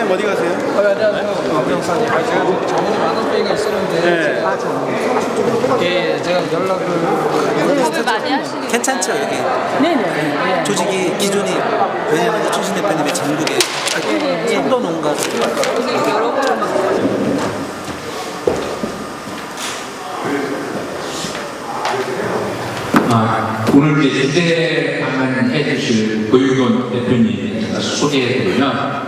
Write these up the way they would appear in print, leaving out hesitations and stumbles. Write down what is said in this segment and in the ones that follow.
회장님 어디 가세요? 안녕하세요. 병사님. 제가 자문이 많은 회의가 있었는데 예, 제가 연락을 작업을 많이 하시는 괜찮죠 여기? 네네. 조직이 기존이 왜냐면 최신 대표님이 전국에 성도 농가 오늘 이제 주제 강연해 주실 고유경 대표님 제가 소개해드리면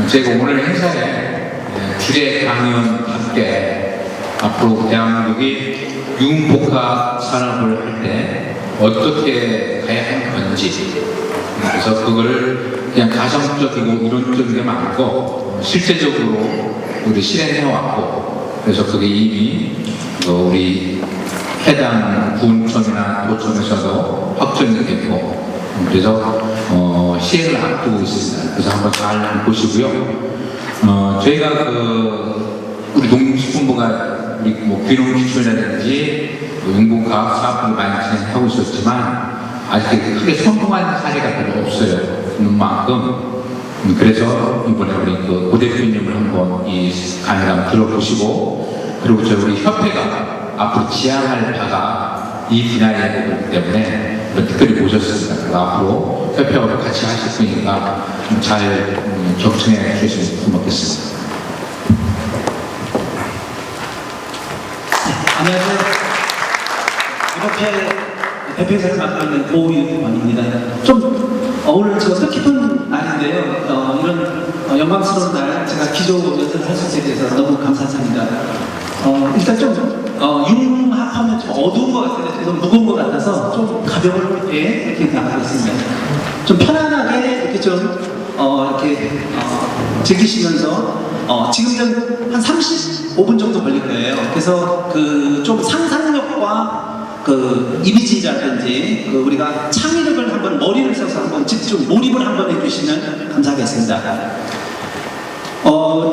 제가 오늘 행사에 주제 강연 함께 앞으로 대한민국이 융복합 산업을 할 때 어떻게 가야 하는 건지 그래서 그거를 그냥 가정적이고 이론적인 게 많고 실제적으로 우리 실행해왔고 그래서 그게 이미 우리 해당 군청이나 도청에서도 확정이 됐고 그래서 시행을 앞두고 있습니다. 그래서 한번 잘 보시고요. 저희가 우리 농식품부가 우리 귀농 기술이라든지 융복합 사업을 많이 진행하고 있었지만 아직 크게 성공한 사례가 별로 없어요. 그런 만큼 그래서 이번에 우리 고 대표님을 한번 이 강의를 들어보시고 그리고 우리 협회가 앞으로 지향할 바가 이 분야에 있기 때문에 특별히 모셨습니다. 그리고 앞으로 협회하고 같이 하실 거니까 잘 경청해 주시면 고맙겠습니다. 안녕하세요. 협회 대표이사를 맡고 있는 고유원입니다. 좀 오늘 저 뜻깊은 날인데요. 이런 영광스러운 날 제가 기조 연설을 할 수 있게 돼서 너무 감사합니다. 일단 좀 융합하면 좀 어두운 것 같은데 좀 무거운 것 같아서 좀 가볍게 이렇게 나가겠습니다. 좀 편안하게 이렇게 좀 이렇게 즐기시면서 지금 한 35분 정도 걸릴 거예요. 그래서 좀 상상력과 이미지라든지 우리가 창의력을 한번 머리를 써서 한번 집중 몰입을 한번 해주시면 감사하겠습니다.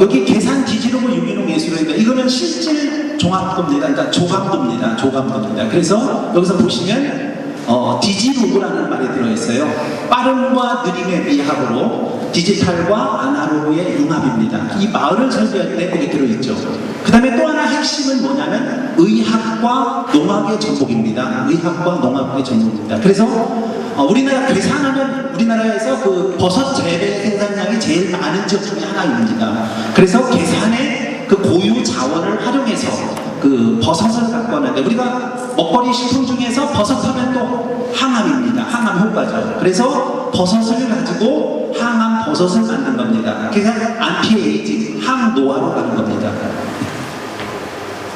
여기 계산 디지로그 유기농 예술입니다. 이거는 실질 종합도입니다. 그러니까 조감도입니다. 그래서 여기서 보시면 디지로그라는 말이 들어있어요. 빠름과 느림의 미합으로 디지털과 아날로그의 융합입니다. 이 마을을 설계할 때 여기 들어있죠. 그 다음에 또 하나 핵심은 뭐냐면 의학과 농학의 접목입니다. 그래서 우리나라 계산하면 우리나라에서 버섯 재배 생산량이 제일 많은 지역 중에 하나입니다. 그래서 계산의 고유 자원을 활용해서 버섯을 갖고 왔는데 우리가 먹거리 식품 중에서 버섯하면 또 항암입니다. 항암 효과죠. 그래서 버섯을 가지고 항암 버섯을 만든 겁니다. 그래서 안티에이징, 항노화로 가는 겁니다.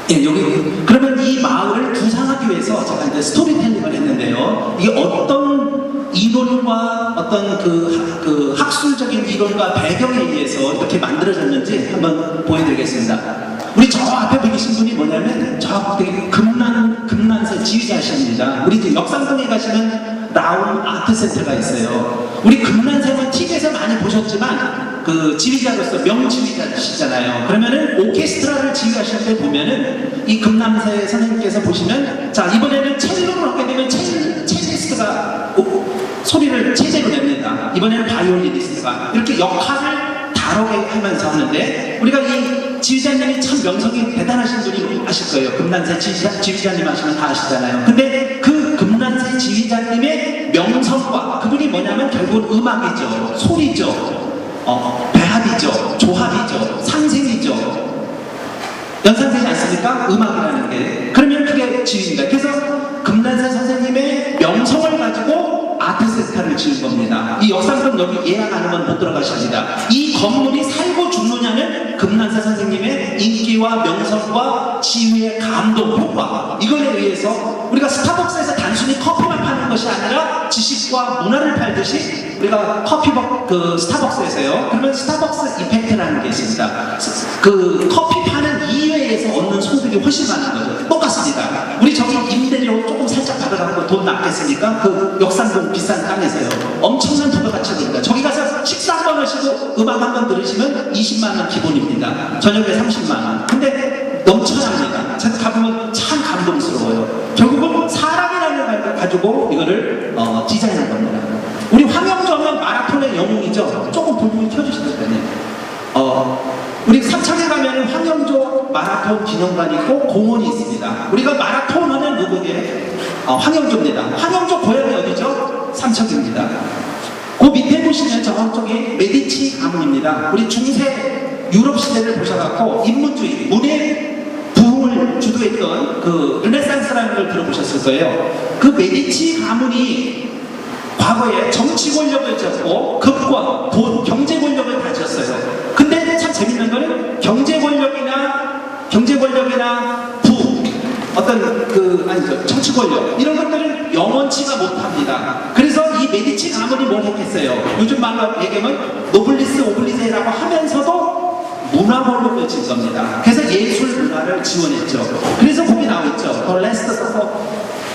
예, 여기 그러면 이 마을을 구상하기 위해서 제가 이제 스토리텔링을 했는데요. 이게 어떤 이론과 어떤 학술적인 이론과 배경에 의해서 이렇게 만들어졌는지 한번 보여드리겠습니다. 우리 저 앞에 계신 분이 뭐냐면 저 되게 금난세 지휘자십니다. 우리 이제 역삼동에 가시면 라운 아트센터가 있어요. 우리 금난세는 TV에서 많이 보셨지만 지휘자로서 명지휘자시잖아요. 그러면은 오케스트라를 지휘하실 때 보면은 이 금남세 선생님께서 보시면 자 이번에는 첼로를 하게 되면 첼리스트가 소리를 체제로 냅니다. 이번에는 바이올리니스트가 이렇게 역할을 다르게 하면서 하는데 우리가 이 지휘자님이 참 명성이 대단하신 분이 아실 거예요. 금난세 지휘자님 하시면 다 아시잖아요. 근데 금난세 지휘자님의 명성과 그분이 뭐냐면 결국은 음악이죠. 소리죠. 배합이죠. 조합이죠. 상생이죠. 연상되지 않습니까? 음악이라는 게. 그러면 그게 지휘입니다. 그래서 금난세 선생님의 명성을 가지고 아트센터를 지은 겁니다. 이 역삼동 여기 예약 안 하면 못 들어가십니다. 이 건물이 살고 죽느냐는 금난세 선생님의 인기와 명성과 지휘의 감동 효과 이거에 의해서 우리가 스타벅스에서 단순히 커피만 파는 것이 아니라 지식과 문화를 팔듯이 우리가 스타벅스에서요. 그러면 스타벅스 이펙트라는 게 있습니다. 커피 파는 이외에서 얻는 소득이 훨씬 많은 거죠. 똑같습니다. 우리 저기 임대료 조금 살짝 받아가고 돈 낫겠습니까? 역삼동 비싼 땅에서요. 엄청난 부가가치입니다. 저기 가서 식사 한 번 하시고 음악 한 번 들으시면 20만 원 기본입니다. 저녁에 30만 원. 근데 넘쳐납니다. 제가 가보면 참 감동스러워요. 결국은 사람이라는 걸 가지고 이거를 디자인한 겁니다. 우리 황영주 하면 마라톤의 영웅이죠. 조금 볼륨을 켜주시면 돼요. 우리 삼척에 가면은 황영조 마라톤 기념관이 있고 공원이 있습니다. 우리가 마라톤 하면 누구게? 황영조입니다. 황영조 고향이 어디죠? 삼척입니다. 그 밑에 보시면 저쪽이 메디치 가문입니다. 우리 중세 유럽 시대를 보셔갖고 인문주의, 문의 부흥을 주도했던 그 르네상스라는 걸 들어보셨을 거예요. 그 메디치 가문이 과거에 정치 권력을 쥐었고 급과 돈, 경제 권력을 가졌어요. 근데 참 재밌는 거는 경제 권력이나 부 어떤 아니죠, 정치 권력 이런 것들은 영원치가 못합니다. 그래서 이 메디치 가문이 뭘 했겠어요? 요즘 말로 얘기하면 노블리스 오블리제라고 하면서도 문화 권력을 진 겁니다. 그래서 예술 문화를 지원했죠. 그래서 거기 나와있죠. 더 레스트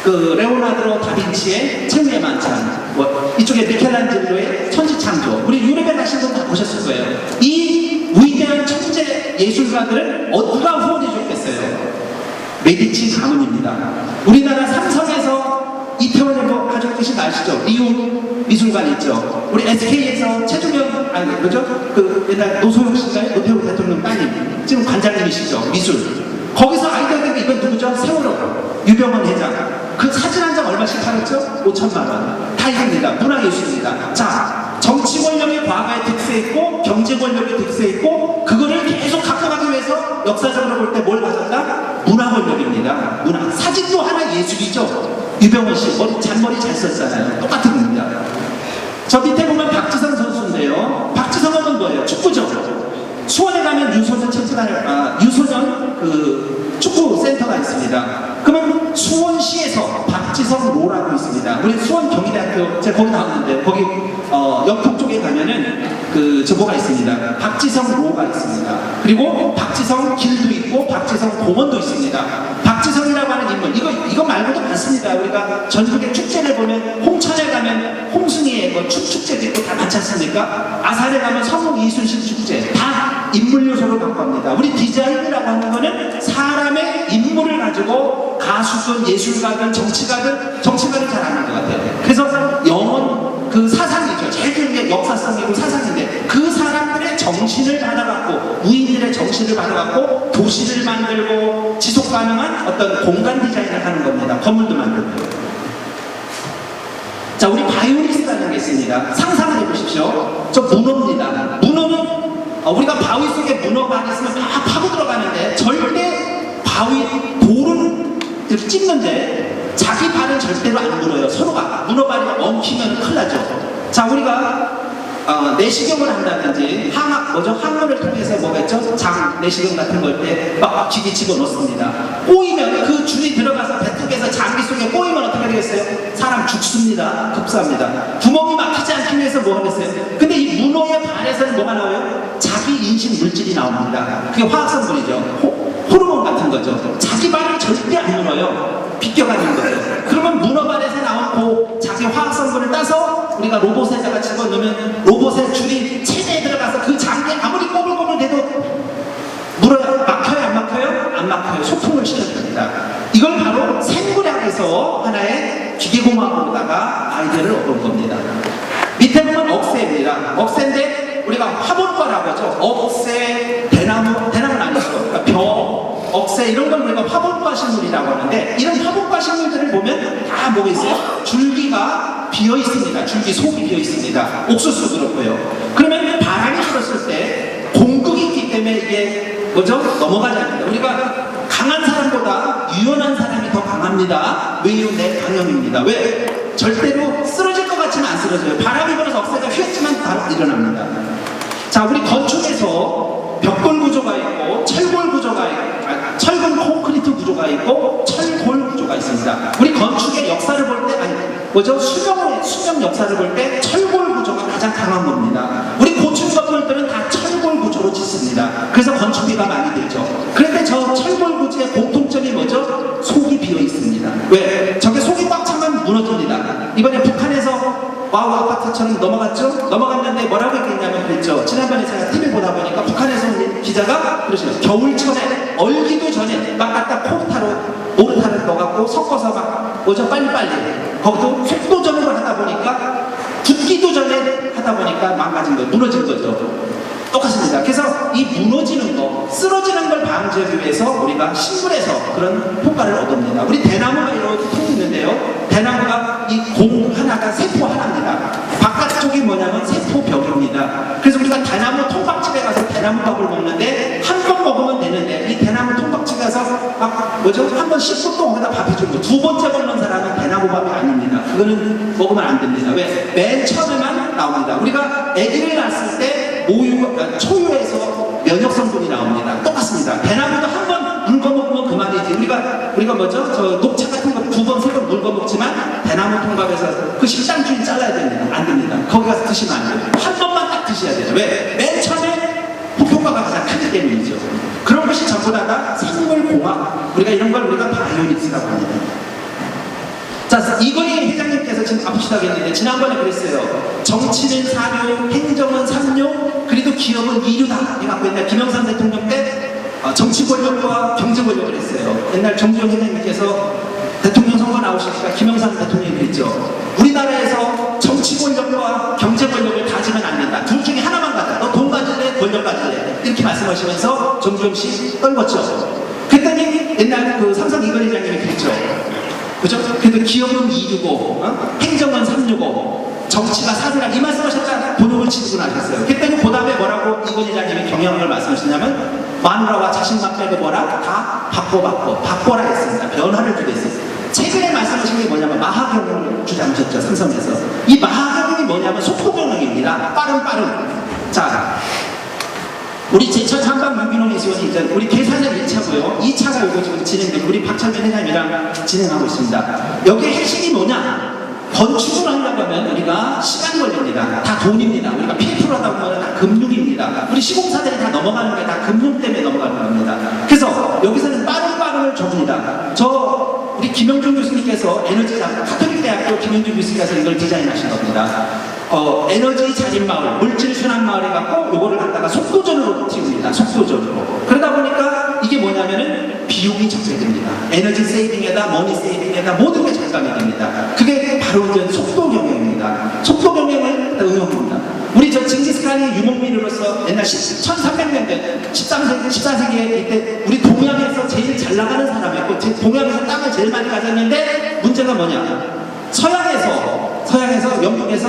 그 레오나르도 다빈치의 최후의 만찬, 이쪽에 미켈란젤로의 천지창조, 우리 유럽에 가신 분 다 보셨을 거예요. 이 위대한 천재 예술가들은 누가 후원해 줬겠어요? 메디치 가문입니다. 우리나라 삼성에서 이태원에 뭐 가족 계신 거 아시죠? 리움 미술관 있죠. 우리 SK에서 최준영 그죠? 그 옛날 노소영 씨가요? 노태우 대통령 따님 지금 관장님이시죠? 미술. 거기서 아이디어들이 이건 누구죠? 세월호 유병헌 회장. 그 사진 한 장 얼마씩 팔았죠? 5천만 원. 다 이깁니다. 문화예술입니다. 자, 정치 권력이 과거에 득세했고 경제 권력이 득세했고 그거를 계속 갖고가기 위해서 역사적으로 볼 때 뭘 가졌다? 문화 권력입니다. 문화. 사진도 하나 예술이죠. 유병헌 씨 잔머리 잘 썼잖아요. 똑같은 겁니다. 저 밑에 보면 박지성 선수인데요. 박지성은 뭐예요? 축구죠. 수원에 가면 유소년 그 축구 센터가 있습니다. 그러면 수원시에서 박지성 로라고 있습니다. 우리 수원 경희대학교 제가 거기 나왔는데 거기 옆동 쪽에 가면은 그 저거가 있습니다. 박지성 로가 있습니다. 그리고 박지성 길도 있고 박지성 공원도 있습니다. 박지성이라고 하는 인물 이거 말고도 많습니다. 우리가 전국의 축제를 보면 홍천에 가면 홍순이의 뭐 축제도 있고 다 많지 않습니까? 아산에 가면 성북 이순신 축제 다 인물 요소를 갖고 합니다. 우리 디자인이라고 하는 거는 사람의 인물을 가지고 가수든 예술가든 정치가든 잘 안 하는 것 같아요. 그래서 영원 그 사상이죠. 제일 좋은 게 역사성이고 사상인데 그 사람들의 정신을 받아갖고 무인들의 정신을 받아갖고 도시를 만들고 지속 가능한 어떤 공간 디자인을 하는 겁니다. 건물도 만들고. 자, 우리 바이오리스라는 게 있습니다. 상상을 해보십시오. 저 문어입니다. 문어는 우리가 바위 속에 문어가 있으면 막 파고 들어가는데 절대 돌은 이렇게 찢는데 자기 발은 절대로 안 물어요. 서로가 문어발이 엉키면 큰일 나죠. 자, 우리가 내시경을 한다든지 항문을 통해서 뭐가 있죠? 내시경 같은 걸 때 막 기계 집어넣습니다. 꼬이면 그 줄이 들어가서 배턱에서 장기 속에 꼬이면 어떻게 되겠어요? 사람 죽습니다. 급사합니다. 구멍이 막히지 않기 위해서 뭐 하겠어요? 근데 이 문어의 발에서는 뭐가 나와요? 자기 인식 물질이 나옵니다. 그게 화학성분이죠. 호르몬 같은 거죠. 자기 발을 절대 안 물어요. 비껴가는 거죠. 그러면 문어발에서 나온 그 자기 화학성분을 따서 우리가 로봇에다가 집어넣으면 로봇의 줄이 체내에 들어가서 그 장기 아무리 꼬불꼬불 대도 물어요. 막혀요? 안 막혀요? 안 막혀요. 소통을 시켜줍니다. 이걸 바로 생물학에서 하나의 기계공학으로다가 아이디어를 얻은 겁니다. 밑에 보면 억새입니다. 억새인데 우리가 화분과라고 하죠. 억새, 대나무는 아니죠. 그러니까 벼, 억새 이런 걸 우리가 화분과 식물이라고 하는데 이런 화분과 식물들을 보면 다 뭐가 있어요? 줄기가 비어 있습니다. 줄기 속이 비어 있습니다. 옥수수 그렇고요. 그러면 바람이 불었을 때 공극이 있기 때문에 이게 뭐죠? 넘어가지 않습니다. 우리가 강한 사람보다 유연한 사람이 더 강합니다. 왜요? 내 강형입니다. 왜? 절대로 쓰러질 것 같지는 안 쓰러져요. 바람이 불어서 억새가 휘었지만 바로 일어납니다. 자, 우리 건축에서 벽돌 구조가 있고 철골 구조가 있고 철근 콘크리트 구조가 있고 철골 구조가 있습니다. 우리 건축의 역사를 볼 때 수명 역사를 볼 때 철골 구조가 가장 강한 겁니다. 우리 고층 건물들은 다 철골 구조로 짓습니다. 그래서 건축비가 많이 들죠. 그런데 저 철골 구조의 공통점이 뭐죠? 속이 비어 있습니다. 왜? 저게 속이 꽉 차면 무너집니다. 이번에 북한에서 와우 아파트처럼 넘어갔죠? 넘어갔는데 뭐라고 얘기했냐면 그랬죠. 지난번에 제가 TV 보다 보니까 북한에서 온 기자가 그러시죠. 겨울철에 얼기도 전에 막 갖다 모르타를 넣어갖고 섞어서 막 빨리빨리 거기도 속도전으로 하다 보니까 굳기도 전에 하다 보니까 망가진 거예요. 무너진 거죠. 똑같습니다. 그래서 이 무너지는 거, 쓰러지는 걸 방지하기 위해서 우리가 식물에서 그런 효과를 얻습니다. 우리 대나무가 이렇게 통 있는데요. 대나무가 이 공 하나가 세포 하나입니다. 바깥쪽이 뭐냐면 세포벽입니다. 그래서 우리가 대나무 통박집에 가서 대나무밥을 먹는데 한 번 먹으면 되는데 이 대나무 통박집에 가서 막 뭐죠? 한 번 씹고 또 거기다 밥 해주고 두 번째 먹는 사람은 대나무밥이 아닙니다. 그거는 먹으면 안 됩니다. 왜? 맨 처음에만 나옵니다. 우리가 아기를 낳았을 때 초유에서 면역 성분이 나옵니다. 똑같습니다. 대나무도 한 번 물거 먹으면 그만이지. 우리가 뭐죠? 저 녹차 같은 거 두 번, 세 번 물거 먹지만 대나무 통밥에서 그 식당 주인 잘라야 됩니다. 안 됩니다. 거기 가서 드시면 안 돼요. 한 번만 딱 드셔야 돼요. 왜? 맨 처음에 효과가 가장 크기 때문이죠. 그런 것이 전부 다 생물공학. 우리가 바이오닉스라고 합니다. 자, 이건희 회장님께서 지금 아프시다고 했는데 지난번에 그랬어요. 정치는 사료, 행정은 삼료, 그래도 기업은 이류다. 해갖고 옛날 김영삼 대통령 때 정치 권력과 경제 권력을 했어요. 옛날 정주영 회장님께서 대통령 선거 나오시니까 김영삼 대통령이 그랬죠. 우리나라에서 정치 권력과 경제 권력을 가지면 안 된다. 둘 중에 하나만 가자. 너 돈 가질래? 권력 가질래? 이렇게 말씀하시면서 정주영 씨 떨궜죠. 그랬더니 옛날 그 삼성 이건희 회장님이 그랬죠. 그죠? 그래도 기업은 2류고 행정은 3류고 정치가 4류라 이 말씀하셨잖아요. 본업을 지르고 나셨어요. 그랬더니 그 다음에 뭐라고 이건희 회장님이 경영을 말씀하시냐면 마누라와 자신만 빼고 뭐라? 다 바꿔라 했습니다. 변화를 주고 있었어요. 최근에 말씀하신 게 뭐냐면 마하경영을 주장하셨죠. 삼성에서. 이 마하경영이 뭐냐면 속도경영입니다. 빠른. 자, 우리 제천 한방 유기농 해수원이 이제 우리 계산을 1차고요. 2차가 이거 지금 진행되고 우리 박찬민 회장님이랑 진행하고 있습니다. 여기 핵심이 뭐냐? 건축을 하려고 하면 우리가 시간 걸립니다. 다 돈입니다. 우리가 PF를 하다 보면 다 금융입니다. 우리 시공사들이 다 넘어가는 게 다 금융 때문에 넘어가는 겁니다. 그래서 여기서는 빠른을 줍니다. 우리 김영준 교수님께서 가톨릭대학교 김영준 교수님께서 이걸 디자인하신 겁니다. 에너지 자립 마을, 물질 순환 마을 해갖고 요거를 갖다가 속도전으로 띄웁니다. 속도전으로. 그러다 보니까 이게 뭐냐면은 비용이 절감됩니다. 에너지 세이빙에다 머니 세이빙에다 모든 게 절감이 됩니다. 그게 바로 이제 속도 경영입니다. 속도 경영을 응용합니다. 우리 징기스칸이 유목민으로서 옛날 1300년대 14세기에 이때 우리 동양에서 제일 잘 나가는 사람이었고 동양에서 땅을 제일 많이 가졌는데 문제가 뭐냐? 서양에서 영국에서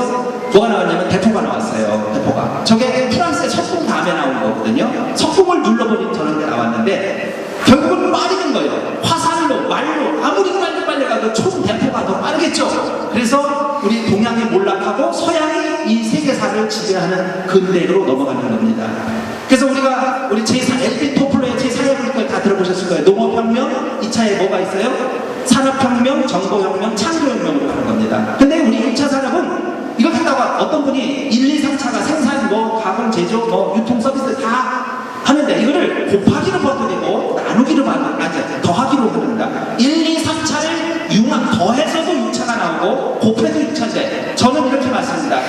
뭐가 나왔냐면 대포가 나왔어요. 대포가. 저게 프랑스의 석궁 다음에 나온 거거든요. 석궁을 눌러버린 저런 게 나왔는데 결국은 빠르는 거예요. 화살로, 말로 아무리 빨리 가도 총 대포가 더 빠르겠죠. 그래서 우리 동양이 몰락하고 서양이 이 세계사를 지배하는 근대로 넘어가는 겁니다. 그래서 우리 엘빈 토플러의 제4의 걸 다 들어보셨을 거예요. 농업혁명, 2차에 뭐가 있어요? 산업혁명, 정보혁명, 창조혁명으로 가는 겁니다. 근데 우리 1차 산업은 이걸 하다가 어떤 분이 1, 2, 3차가 생산, 가공, 제조, 유통 서비스 다 하는데 이거를 곱하기로 봐도 되고 나누기로 봐도 더하기로 합니다. 1, 2, 3차를 더해서도 6차가 나오고 곱해도 6차인데 저는 이렇게 말씀드립니다.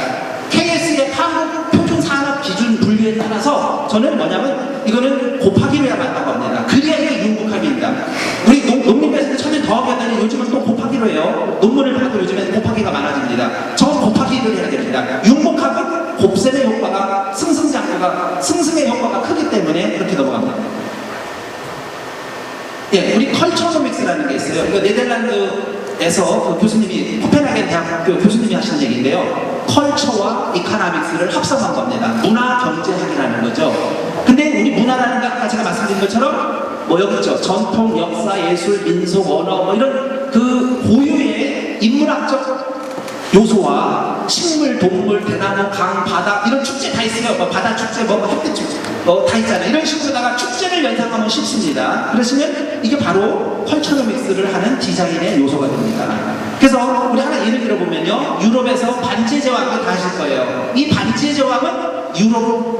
KS의 한국 표준 산업 기준 분류에 따라서 저는 뭐냐면 이거는 곱하기로 해야 맞다고 합니다. 그래야 이게 융복합입니다. 우리 농민배에서 처음에 더하기 하더니 요즘은 또 곱하기로 해요. 논문을 봐도 요즘엔 곱하기가 많아집니다. 저건 곱하기를 해야 됩니다. 융복합은 곱셈의 효과가 승승의 효과가 크기 때문에 그렇게 넘어갑니다. 예, 우리 컬처노믹스라는 게 있어요. 이거 네덜란드에서 그 교수님이 코펜하겐 대학교 교수님이 하시는 얘기인데요. 컬처와 이코노믹스를 합성한 겁니다. 문화 경제학이라는 거죠. 근데 우리 문화라는 게 아까 제가 말씀드린 것처럼 여기 있죠. 전통, 역사, 예술, 민속, 언어 이런 그 고유의 인문학적 요소와 식물, 동물, 대나무, 강, 바다 이런 축제 다 있어요. 바다 축제, 햇빛 축제 다 있잖아요. 이런 식으로다가 축제를 연상하면 쉽습니다. 그러시면 이게 바로 컬처노믹스를 하는 디자인의 요소가 됩니다. 그래서 우리 하나 예를 들어보면요. 유럽에서 반지의 제왕을 다 아실 거예요. 이 반지의 제왕은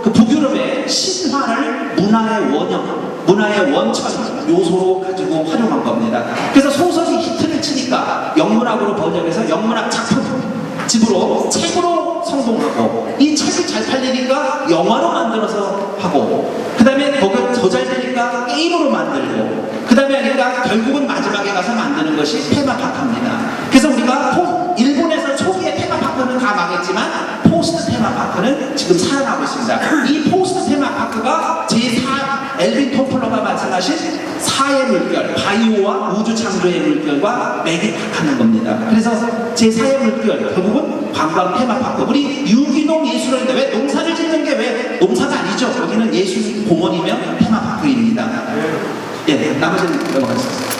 북유럽의 신화를 문화의 원형, 문화의 원천 요소로 가지고 활용한 겁니다. 그래서 소설이 히트를 치니까 영문학으로 번역해서 영문학 작품집으로 책으로 성공하고 이 책이 잘 팔리니까 영화로 만들어서 하고 그 다음에 거기가 더 잘 되니까 게임으로 만들고 그 다음에 하니까 결국은 마지막에 가서 만드는 것이 테마파크입니다. 그래서 우리가 일본에서 초기에 테마파크는 다 망했지만 포스트 테마 테마파크는 지금 살아나고 있습니다. 이 포스트 테마파크가 제4 엘빈 토플러가 말씀하신 사의 물결, 바이오와 우주 창조의 물결과 맥이 닿는 겁니다. 그래서 제4의 물결, 결국은 관광 테마파크. 우리 유기농 예술원인데 왜 농사를 짓는 게 왜 농사가 아니죠? 여기는 예술 공원이며 테마파크입니다. 예, 나머지는 넘어가겠습니다.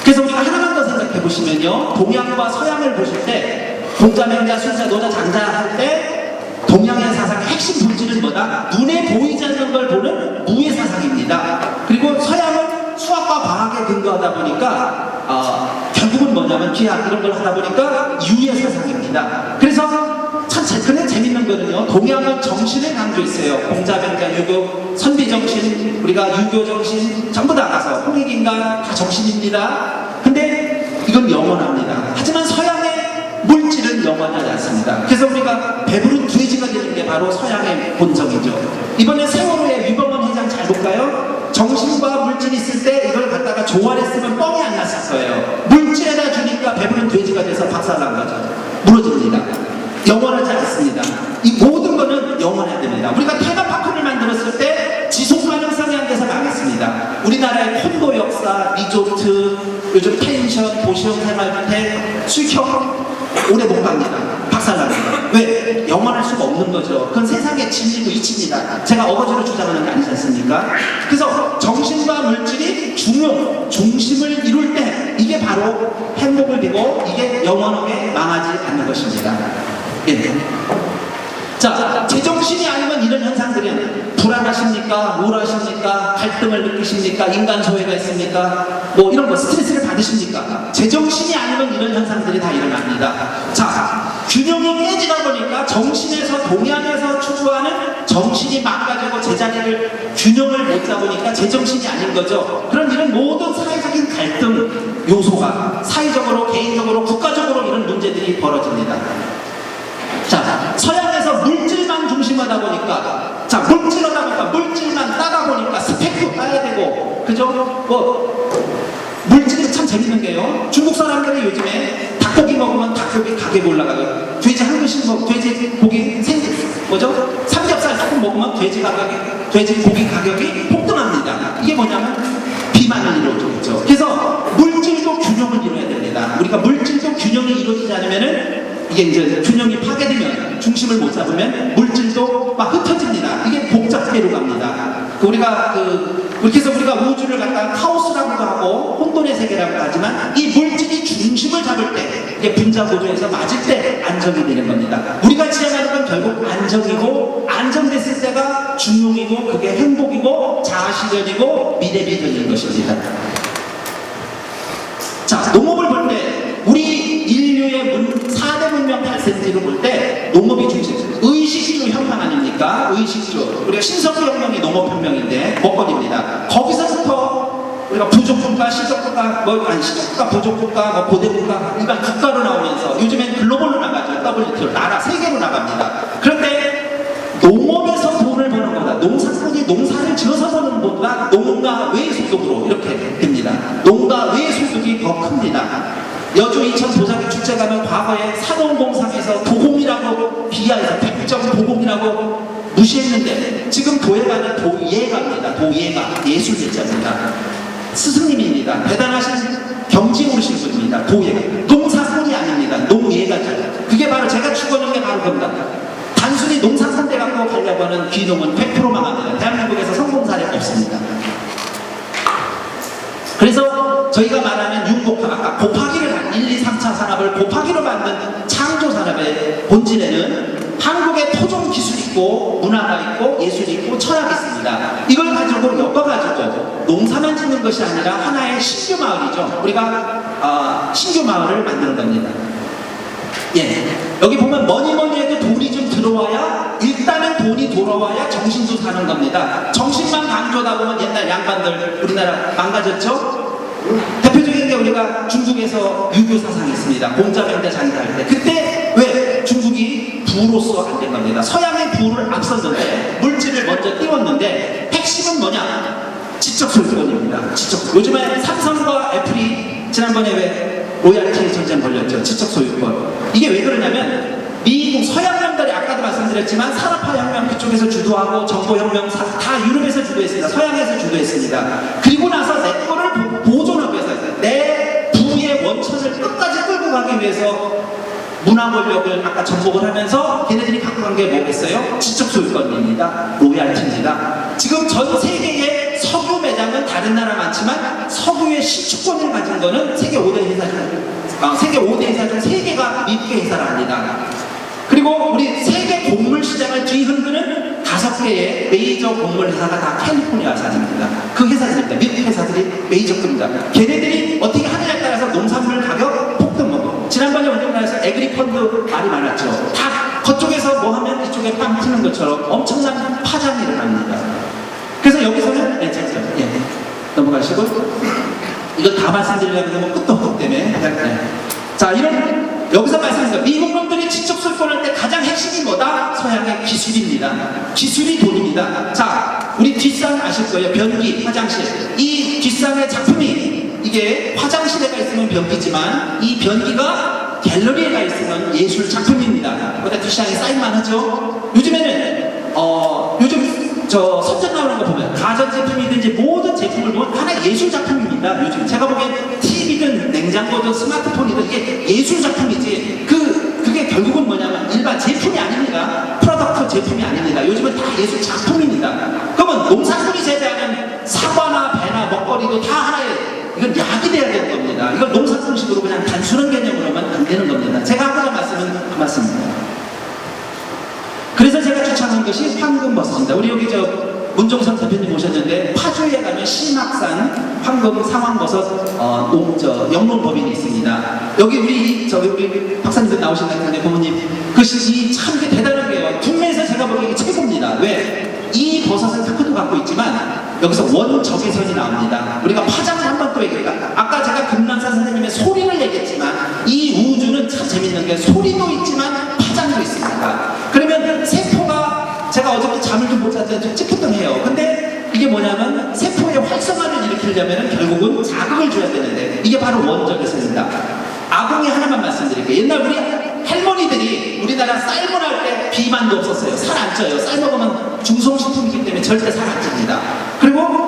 그래서 우리가 하나만 더 생각해 보시면요, 동양과 서양을 보실 때 공자맹자 순자 노자 장자 할 때 동양의 사상의 핵심 본질은 뭐다? 눈에 보이지 않는 걸 보는 무의 사상입니다. 그리고 서양은 수학과 과학에 근거하다 보니까 결국은 뭐냐면 기하 이런 걸 하다 보니까 유의 사상입니다. 그래서 참 근데 재밌는 거는요, 동양은 정신을 강조했어요. 공자맹자 유교 선비정신, 우리가 유교정신 전부 다 가서 홍익인간 다 정신입니다. 근데 이건 영원합니다. 하지만 서양의 물질은 영원하지 않습니다. 그래서 우리가 배부른 돼지가 되는 게 바로 서양의 본성이죠. 이번에 세월호의 유병원 회장 잘 볼까요? 정신과 물질이 있을 때 이걸 갖다가 조화했으면 뻥이 안 났을 거예요. 물질에다 주니까 배부른 돼지가 돼서 박살난 거죠. 무너집니다. 영원하지 않습니다. 이 모든 거는 영원해야 됩니다. 우리가 테마파크를 만들었을 때 지속 가능성이 안 돼서 망했습니다. 우리나라의 콘도 역사, 리조트, 요즘 펜션, 도시형 생활주택, 수익형 오래 못 갑니다. 박살납니다. 왜? 영원할 수가 없는 거죠. 그건 세상의 진리고 이치입니다. 제가 어거지로 주장하는 게 아니지 않습니까? 그래서 정신과 물질이 중심을 이룰 때 이게 바로 행복을 비고 이게 영원하게 망하지 않는 것입니다. 예. 자, 제정신이 아니면 이런 현상들은 불안하십니까? 우울하십니까? 갈등을 느끼십니까? 인간 소외가 있습니까? 뭐 이런 거 스트레스를 받으십니까? 제정신이 아니면 이런 현상들이 다 일어납니다. 자, 균형이 깨지다 보니까 정신에서 동양에서 추구하는 정신이 망가지고 제자리를 균형을 못 잡으니까 제정신이 아닌 거죠. 그런 이런 모든 사회적인 갈등 요소가 사회적으로, 개인적으로, 국가적으로 이런 문제들이 벌어집니다. 자, 서양에서 물질만 중심하다 보니까, 자, 물질하다 보니까, 물질만 따다 보니까 스펙도 따야 되고, 그죠? 물질이 참 재밌는 게요. 중국 사람들이 요즘에 닭고기 먹으면 닭고기 가격이 올라가요. 돼지 한 그릇씩 돼지 고기 뭐죠? 삼겹살 조금 먹으면 돼지 고기 가격이 폭등합니다. 이게 뭐냐면 비만을 이루어지죠. 그래서 물질도 균형을 이루어야 됩니다. 우리가 물질도 균형이 이루어지지 않으면은 이게 이제 균형이 파괴되면 중심을 못 잡으면 물질도 막 흩어집니다. 이게 복잡대로 갑니다. 그래서 우리가 우주를 갖다가 카오스라고도 하고 혼돈의 세계라고 하지만 이 물질이 중심을 잡을 때 이게 분자구조에서 맞을 때 안정이 되는 겁니다. 우리가 지향하는 건 결국 안정이고 안정됐을 때가 중용이고 그게 행복이고 자아실현이고 미래비전인 것입니다. 자, 농업을 볼 때 우리 인류의 4대 문명 발생지를 볼 때 농업이 중심, 의식주 혁명 아닙니까? 의식주. 우리가 신석기 혁명이 농업혁명인데 먹거리입니다. 거기서부터 우리가 부족국가, 시족국가, 시족국가, 부족국가, 고대국가, 일반 국가로 나오면서 요즘엔 글로벌로 나가죠. WTO, 나라, 세계로 나갑니다. 그런데 농업에서 돈을 버는 거다. 농사꾼이 농사를 지어서 버는 것보다 농가 외 소득으로 이렇게 됩니다. 농가 외 소득이 더 큽니다. 여주 이천 도자기 축제 가면 과거에 산업공상에서 도공이라고 비하해서 백점 도공이라고 무시했는데 지금 도예가는 도예가입니다. 도예가 예술제자입니다. 스승님입니다. 대단하신 경지 오르신 분입니다. 도예가 농사꾼이 아닙니다. 농예가죠. 그게 바로 제가 추구하는 게 바로 겁니다. 단순히 농사산대 갖고 가려고 하는 귀농은 100% 망합니다. 대한민국에서 성공 사례가 없습니다. 그래서 저희가 말하는 융복합, 아까 곱하기를 한 1, 2, 3차 산업을 곱하기로 만든 창조 산업의 본질에는 한국의 토종 기술이 있고 문화가 있고 예술이 있고 철학이 있습니다. 이걸 가지고 엮어가지고 농사만 짓는 것이 아니라 하나의 신규 마을이죠. 우리가 신규 마을을 만드는 겁니다. 예, 여기 보면 뭐니 해도 돈이 좀 들어와야 일단은 돈이 돌아와야 정신도 사는 겁니다. 정신만 강조하다 보면 옛날 양반들 우리나라 망가졌죠? 대표적인 게 우리가 중국에서 유교 사상이 있습니다. 공자병자 장사할 때 그때 왜 중국이 부로서 안 된 겁니다. 서양의 부를 앞섰는데 물질을 먼저 띄웠는데 핵심은 뭐냐? 지적 소유권입니다. 요즘에 삼성과 애플이 지난번에 왜 로얄티 전쟁 걸렸죠. 지적 소유권. 이게 왜 그러냐면 미국 서양령들이 아까도 말씀드렸지만 산업화혁명 그쪽에서 주도하고 정보혁명 다 유럽에서 주도했습니다. 서양에서 주도했습니다. 그리고 나서 내 거를 보존하기 위해서 내 부의 원천을 끝까지 끌고 가기 위해서 문화 권력을 아까 전복을 하면서 걔네들이 갖고 간 게 뭐겠어요? 지적 소유권입니다. 로얄티입니다. 지금 전 세계의 석유 매장은 다른 나라 많지만 석유의 시추권을 가진 거는 세계 5대 회사 중 세계 5대 회사 중 3개가 미국의 회사랍니다. 그리고 우리 세계 곡물 시장을 뒤흔드는 5개의 메이저 곡물 회사가 다 캘리포니아 회사입니다. 그 회사들입니다. 미국 회사들이 메이저급입니다. 걔네들이 어떻게 하느냐에 따라서 농산물 가격 폭등하고 지난번에 우리나라에서 에그리펀드 말이 많았죠. 다 그쪽에서 뭐 하면 이쪽에 빵 트는 것처럼 엄청난 파장이 일어납니다. 그래서 여기서는 넘어가시고 이거 다 말씀드리려고 하면 끝도 없기 때문에 자 이런 여기서 말씀드립니다. 미국 놈들이 지적 소유권할 때 가장 핵심이 뭐다? 서양의 기술입니다. 기술이 돈입니다. 자 우리 뒷산 아실 거예요. 변기, 화장실. 이 뒷산의 작품이 이게 화장실에가 있으면 변기지만 이 변기가 갤러리에 가 있으면 예술 작품입니다. 거기다 뒷산에 사인만 하죠. 요즘에는 요즘 저 선전 나오는 거 보면 가전제품이든지 모든 제품을 보면 하나의 예술 작품입니다. 요즘 제가 보기엔 TV든 냉장고든 스마트폰이든 이게 예술 작품이지 그게 결국은 뭐냐면 일반 제품이 아닙니다. 프로덕트 제품이 아닙니다. 요즘은 다 예술 작품입니다. 그러면 농산물이 재배하는 사과나 배나 먹거리도 다 하나의 이건 약이 돼야 되는 겁니다. 이걸 농산물식으로 그냥 단순한 개념으로만 안 되는 겁니다. 제가 하고자 말씀은 그 말씀입니다. 그래서 제가 추천한 것이 황금버섯입니다. 우리 여기 문종선 대표님 오셨는데 파주에 가면 신학산 황금 상황버섯 영농법인이 있습니다. 여기 우리 박사님들 나오신 것 같은데 부모님 그 시기 참 대단한 게요. 국내에서 제가 보기에 최고입니다. 왜? 이 버섯은 특허도 갖고 있지만 여기서 원적외선이 나옵니다. 우리가 파장을 한 번 또 얘기할까? 아까 제가 금남산 선생님의 소리를 얘기했지만 이 우주는 참 재밌는 게 소리도 있지만 파장도 있습니다. 그러면 세포가 제가 어저께 잠을 좀 못 잤는데 좀 찌뿌둥해요. 근데 이게 뭐냐면 세포의 활성화를 일으키려면 결국은 자극을 줘야 되는데 이게 바로 원적외선입니다. 아궁이 하나만 말씀드릴게요. 옛날 우리 할머니들이 우리나라 쌀문할 때 비만도 없었어요. 살 안 쪄요. 쌀 먹으면 중성식품이기 때문에 절대 살 안 찝니다. 그리고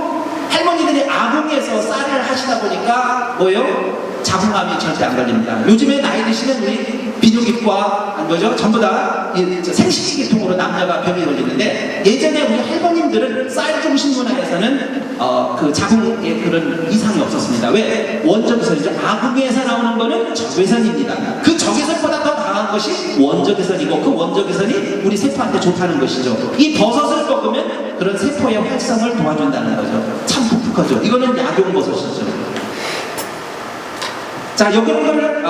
할머니들이 아궁이에서 쌀을 하시다 보니까 뭐예요? 자궁암이 절대 안 걸립니다. 요즘에 나이 드시는 우리 비뇨기과 뭐죠? 전부 다 생식기계통으로 남녀가 병이 걸리는데 예전에 우리 할머님들은 쌀 중심 문화에서는 그 자궁에 그런 이상이 없었습니다. 왜? 원적외선이죠. 아궁이에서 나오는 거는 적외선입니다. 그 적외선보다 더 강한 것이 원적외선이고 그 원적외선이 우리 세포한테 좋다는 것이죠. 이 버섯을 먹으면 그런 세포의 활성을 도와준다는 거죠. 참 독특하죠. 이거는 약용버섯이죠. 자, 여기는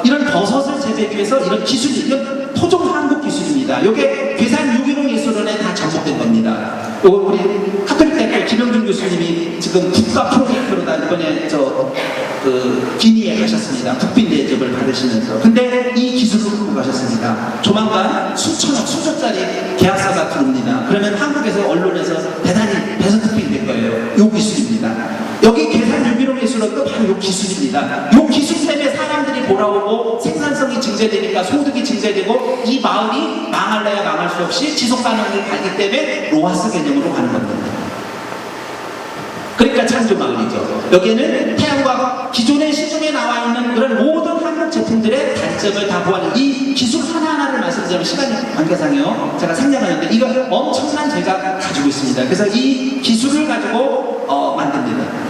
이런 버섯을 재배하기 위해서 이런 기술이, 이건 토종 한국 기술입니다. 이게 괴산 유기농 예술원에 다 접목된 겁니다. 우리 카톨릭대학교 김영준 교수님이 지금 국가 프로젝트로다 이번에 기니에 가셨습니다. 국빈 대접을 받으시면서. 근데 이 기술을 갖고 가셨습니다. 조만간 수천억, 수조짜리 계약서가 들어옵니다. 그러면 한국에서 언론에서 대단히 배선특필이 될 거예요. 이 기술입니다. 여기 괴산 유기농 예술원도 바로 이 기술입니다. 이 기술 때문에 사람들이 돌아오고 생산성이 증대되니까 소득이 증대되고 이 마을이 망할래야 망할 수 없이 지속 가능을 가기 때문에 로하스 개념으로 가는 겁니다. 그러니까 창조 마을이죠. 여기에는 태양광 기존의 시중에 나와 있는 그런 모든 한국 제품들의 단점을 다 보완하는 이 기술 하나하나를 말씀드리면 시간이 관계상이요. 제가 생략하는데 이거 엄청난 제가 가지고 있습니다. 그래서 이 기술을 가지고 만듭니다.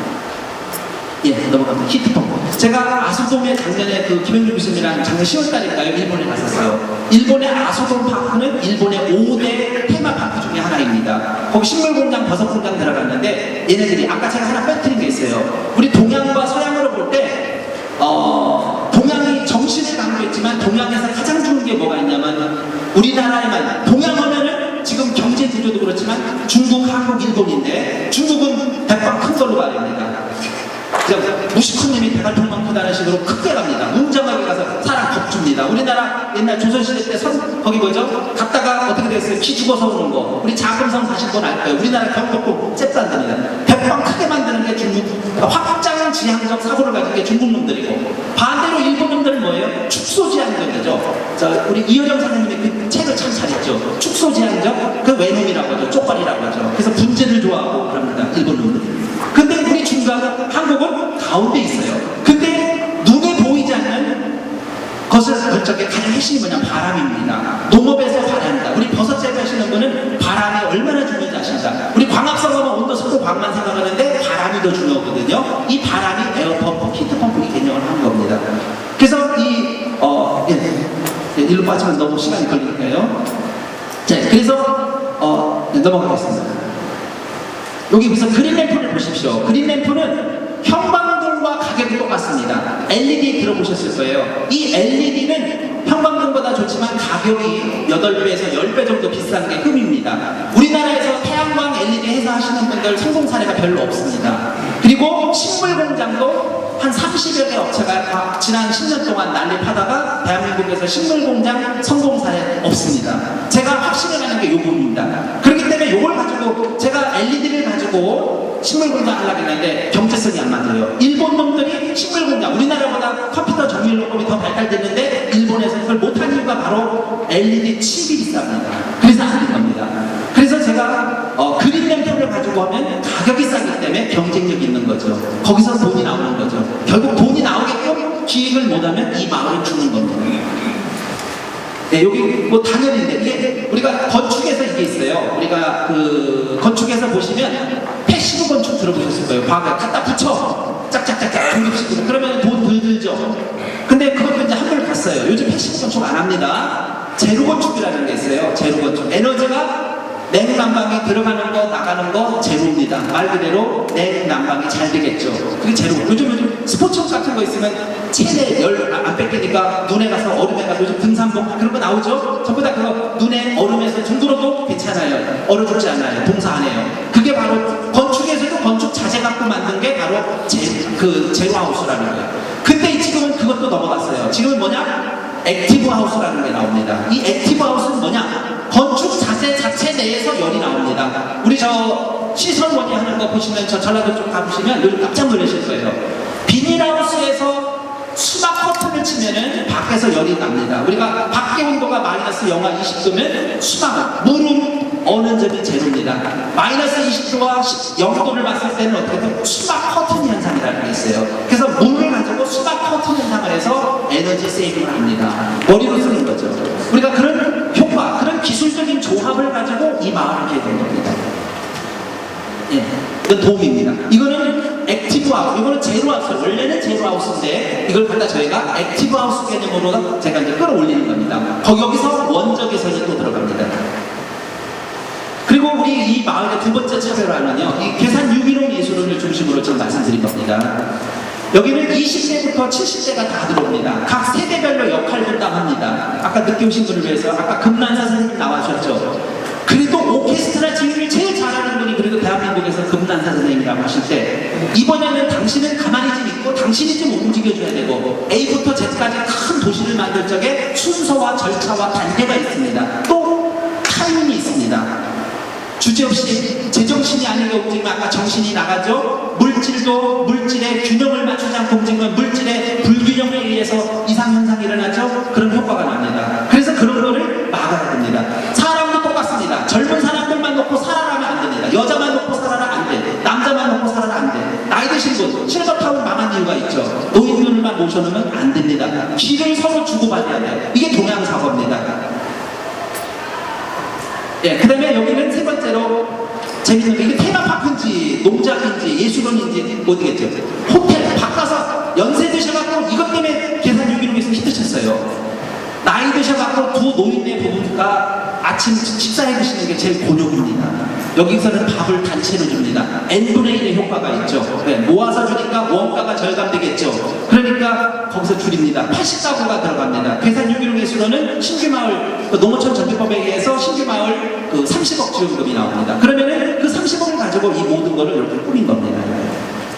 넘어갑니다. 히트펌프. 제가 아소돔에 작년에 김영준 교수님이랑 작년 10월달인가요? 일본에 갔었어요. 일본의 아소돔 파크는 일본의 5대 테마파크 중에 하나입니다. 거기 식물공장, 버섯공장 들어갔는데 얘네들이 아까 제가 하나 빼뜨린 게 있어요. 우리 동양과 서양으로 볼 때 동양이 정신을 강조했지만 동양에서 가장 좋은 게 뭐가 있냐면 우리나라에만 동양 하면은 지금 경제 구조도 그렇지만 중국, 한국, 일본인데 중국은 백방 큰 걸로 가야 됩니다. 무식훈님이 대갈통만 크다는 식으로 크게 갑니다. 웅장하게 가서 사람 겁줍니다. 우리나라 옛날 조선시대 때 거기 뭐죠? 갔다가 어떻게 됐어요? 키 죽어서 오는 거. 우리 자금성 가신 건 알 거예요. 우리나라 경복궁 잽도 안 됩니다. 백방 크게 만드는 게 중국, 확장 지향적 사고를 가진 게 중국 놈들이고 반대로 일본 놈들은 뭐예요? 축소 지향적이죠. 우리 이효령 선생님이 그 책을 참 잘했죠. 축소지향적 그 외놈이라고 하죠. 쪽발이라고 하죠. 그래서 분재를 좋아하고 그럽니다. 일본 놈들이. 근데 우리 중국, 한국은 가운데 있어요. 근데 눈에 보이지 않는 것을 저게 가장 핵심이 뭐냐? 바람입니다. 농업에서 바람이다. 우리 버섯 재배하시는 분은 바람이 얼마나 중요한지 아십니다. 우리 광합성 하면 온도, 습도, 광만 생각하는데 바람이 더 중요하거든요. 이 바람이 에어펌프, 히트펌프 이 개념을 한 겁니다. 그래서 일로 빠지면 너무 시간이 걸리니까요. 자, 그래서 넘어가겠습니다. 여기 우선 그린램프를 보십시오. 그린램프는 형광등과 가격이 똑같습니다. LED 들어보셨을 거예요. 이 LED는 형광등보다 좋지만 가격이 8배에서 10배 정도 비싼 게 흠입니다. 우리나라에서 태양광 LED 회사 하시는 분들 성공 사례가 별로 없습니다. 그리고 식물 공장도 한 30여 개 업체가 지난 10년 동안 난립하다가 대한민국에서 식물 공장 성공 사례 없습니다. 제가 확신을 하는 게 요 부분입니다. 그렇기 때문에 요걸 가지고 제가 LED를 가지고 식물 공장 하려고 했는데 경제성이 안 맞아요. 일본 놈들이 식물 공장, 우리나라보다 컴퓨터 정밀로법이 더 발달됐는데 일본에서 그걸 못한 이유가 바로 LED 칩이 비쌉니다. 그래서 안 된 겁니다. 그래서 제가 그린램프를 가지고 하면 가격이 싸기 때문에 경쟁력이 있는 거죠. 거기서 돈이 나오는 거죠. 결국 돈이 나오게끔 기획을 못하면 이 마을은 죽는 겁니다. 네, 여기 뭐 당연인데 이게 우리가 건축에서 이게 있어요. 우리가 그 건축에서 보시면 패시브 건축 들어보셨을 거예요. 과거에 갖다 붙여 짝짝짝짝 공급식으로 그러면 돈 덜 들죠. 근데 그것도 이제 한물 갔어요. 요즘 패시브 건축 안 합니다. 제로 건축이라는 게 있어요. 제로 건축. 에너지가 냉난방이 들어가는 거 나가는 거 제로입니다. 말 그대로 냉난방이 잘 되겠죠. 그게 제로. 요즘 스포츠복 같은 거 있으면 체내 열 안 뺏기니까 눈에 가서 얼음에 가서 요즘 등산복 그런 거 나오죠. 전부 다 그거 눈에 얼음에서 둥들어도 괜찮아요. 얼어 죽지 않아요. 동사 안 해요. 그게 바로 건축에서도 건축 자재 갖고 만든 게 바로 제로하우스라는 거예요. 근데 지금은 그것도 넘어갔어요. 지금은 뭐냐? 액티브 하우스라는 게 나옵니다. 이 액티브 하우스는 뭐냐? 건축 자재 자체 내에서 열이 나옵니다. 우리 시설원이 하는 거 보시면 전라도 쪽 가보시면 요즘 깜짝 놀라실 거예요. 비닐하우스에서 수납 커튼을 치면은 밖에서 열이 납니다. 우리가 밖의 온도가 마이너스 영하 20도면 수납, 물은 어느 점이 제로입니다. 마이너스 20도와 0도를 봤을 때는 어떻게 보면 수납 커튼 현상이라는 게 있어요. 그래서 물을 가지고 수납 커튼 현상을 해서 에너지 세이빙을 합니다. 머리로 쓰는 거죠. 우리가 그런 효과, 그런 기술적인 조합을 가지고 이 마을을 개발한 겁니다. 예, 이건 도움입니다. 이거는 액티브 하우스, 이거는 제로 하우스, 원래는 제로 하우스인데 이걸 갖다 저희가 액티브 하우스 개념으로 제가 이제 끌어올리는 겁니다. 여기서 원적 개선이 또 들어갑니다. 그리고 우리 이 마을의 두 번째 차별화는요, 이 계산 유기농 예술원을 중심으로 지금 말씀드린 겁니다. 여기는 20대부터 70대가 다 들어옵니다. 각 세대별로 역할 분담합니다. 아까 늦게 오신 분을 위해서 아까 금난사 선생님 나와주셨죠. 그래도 오케스트라 지휘를 제일 잘하는 분이 그래도 대한민국에서 금난사 선생님이라고 하실 때 이번에는 당신은 가만히 좀 있고 당신이 좀 움직여줘야 되고 A부터 Z까지 큰 도시를 만들 적에 순서와 절차와 단계가 있습니다. 또 타임이 있습니다. 주제없이 제정신이 아니게 움직이면 아까 정신이 나가죠. 물질도 물질의 균형을 맞추지 않고 움직이면 물질의 불균형에 의해서 이상현상이 일어나죠. 그런 효과가 납니다. 그래서 그런 거를 막아야 됩니다. 사람도 똑같습니다. 젊은 사람들만 놓고 살아라면 안 됩니다. 여자만 놓고 살아라 안 돼. 남자만 놓고 살아라 안 돼. 나이 드신 분 실버타운 망한 이유가 있죠. 노인들만 모셔놓으면 안 됩니다. 길을 서로 주고받아야 돼요. 이게 동양사고입니다. 예, 그 다음에 여기는 세 번째로 재밌는 게 이게 테마파크인지 농장인지 예술원인지 어디겠죠. 호텔 바꿔서 연세 드셔갖고 이것 때문에 계산 유기농에서 히트쳤어요. 나이 드셔갖고 두 노인네 부부가 아침 식사해 드시는 게 제일 곤욕입니다. 여기서는 밥을 단체로 줍니다. N분의 1의 효과가 있죠. 네, 모아서 주니까 원가가 절감되겠죠. 그러니까 거기서 줄입니다. 80가구가 들어갑니다. 계산 유기농 예술원은 신규마을 농어촌 정비법에 의해서 신규마을 30억 지원금이 나옵니다. 그러면은 그 30억을 가지고 이 모든 거를 이렇게 꾸민 겁니다.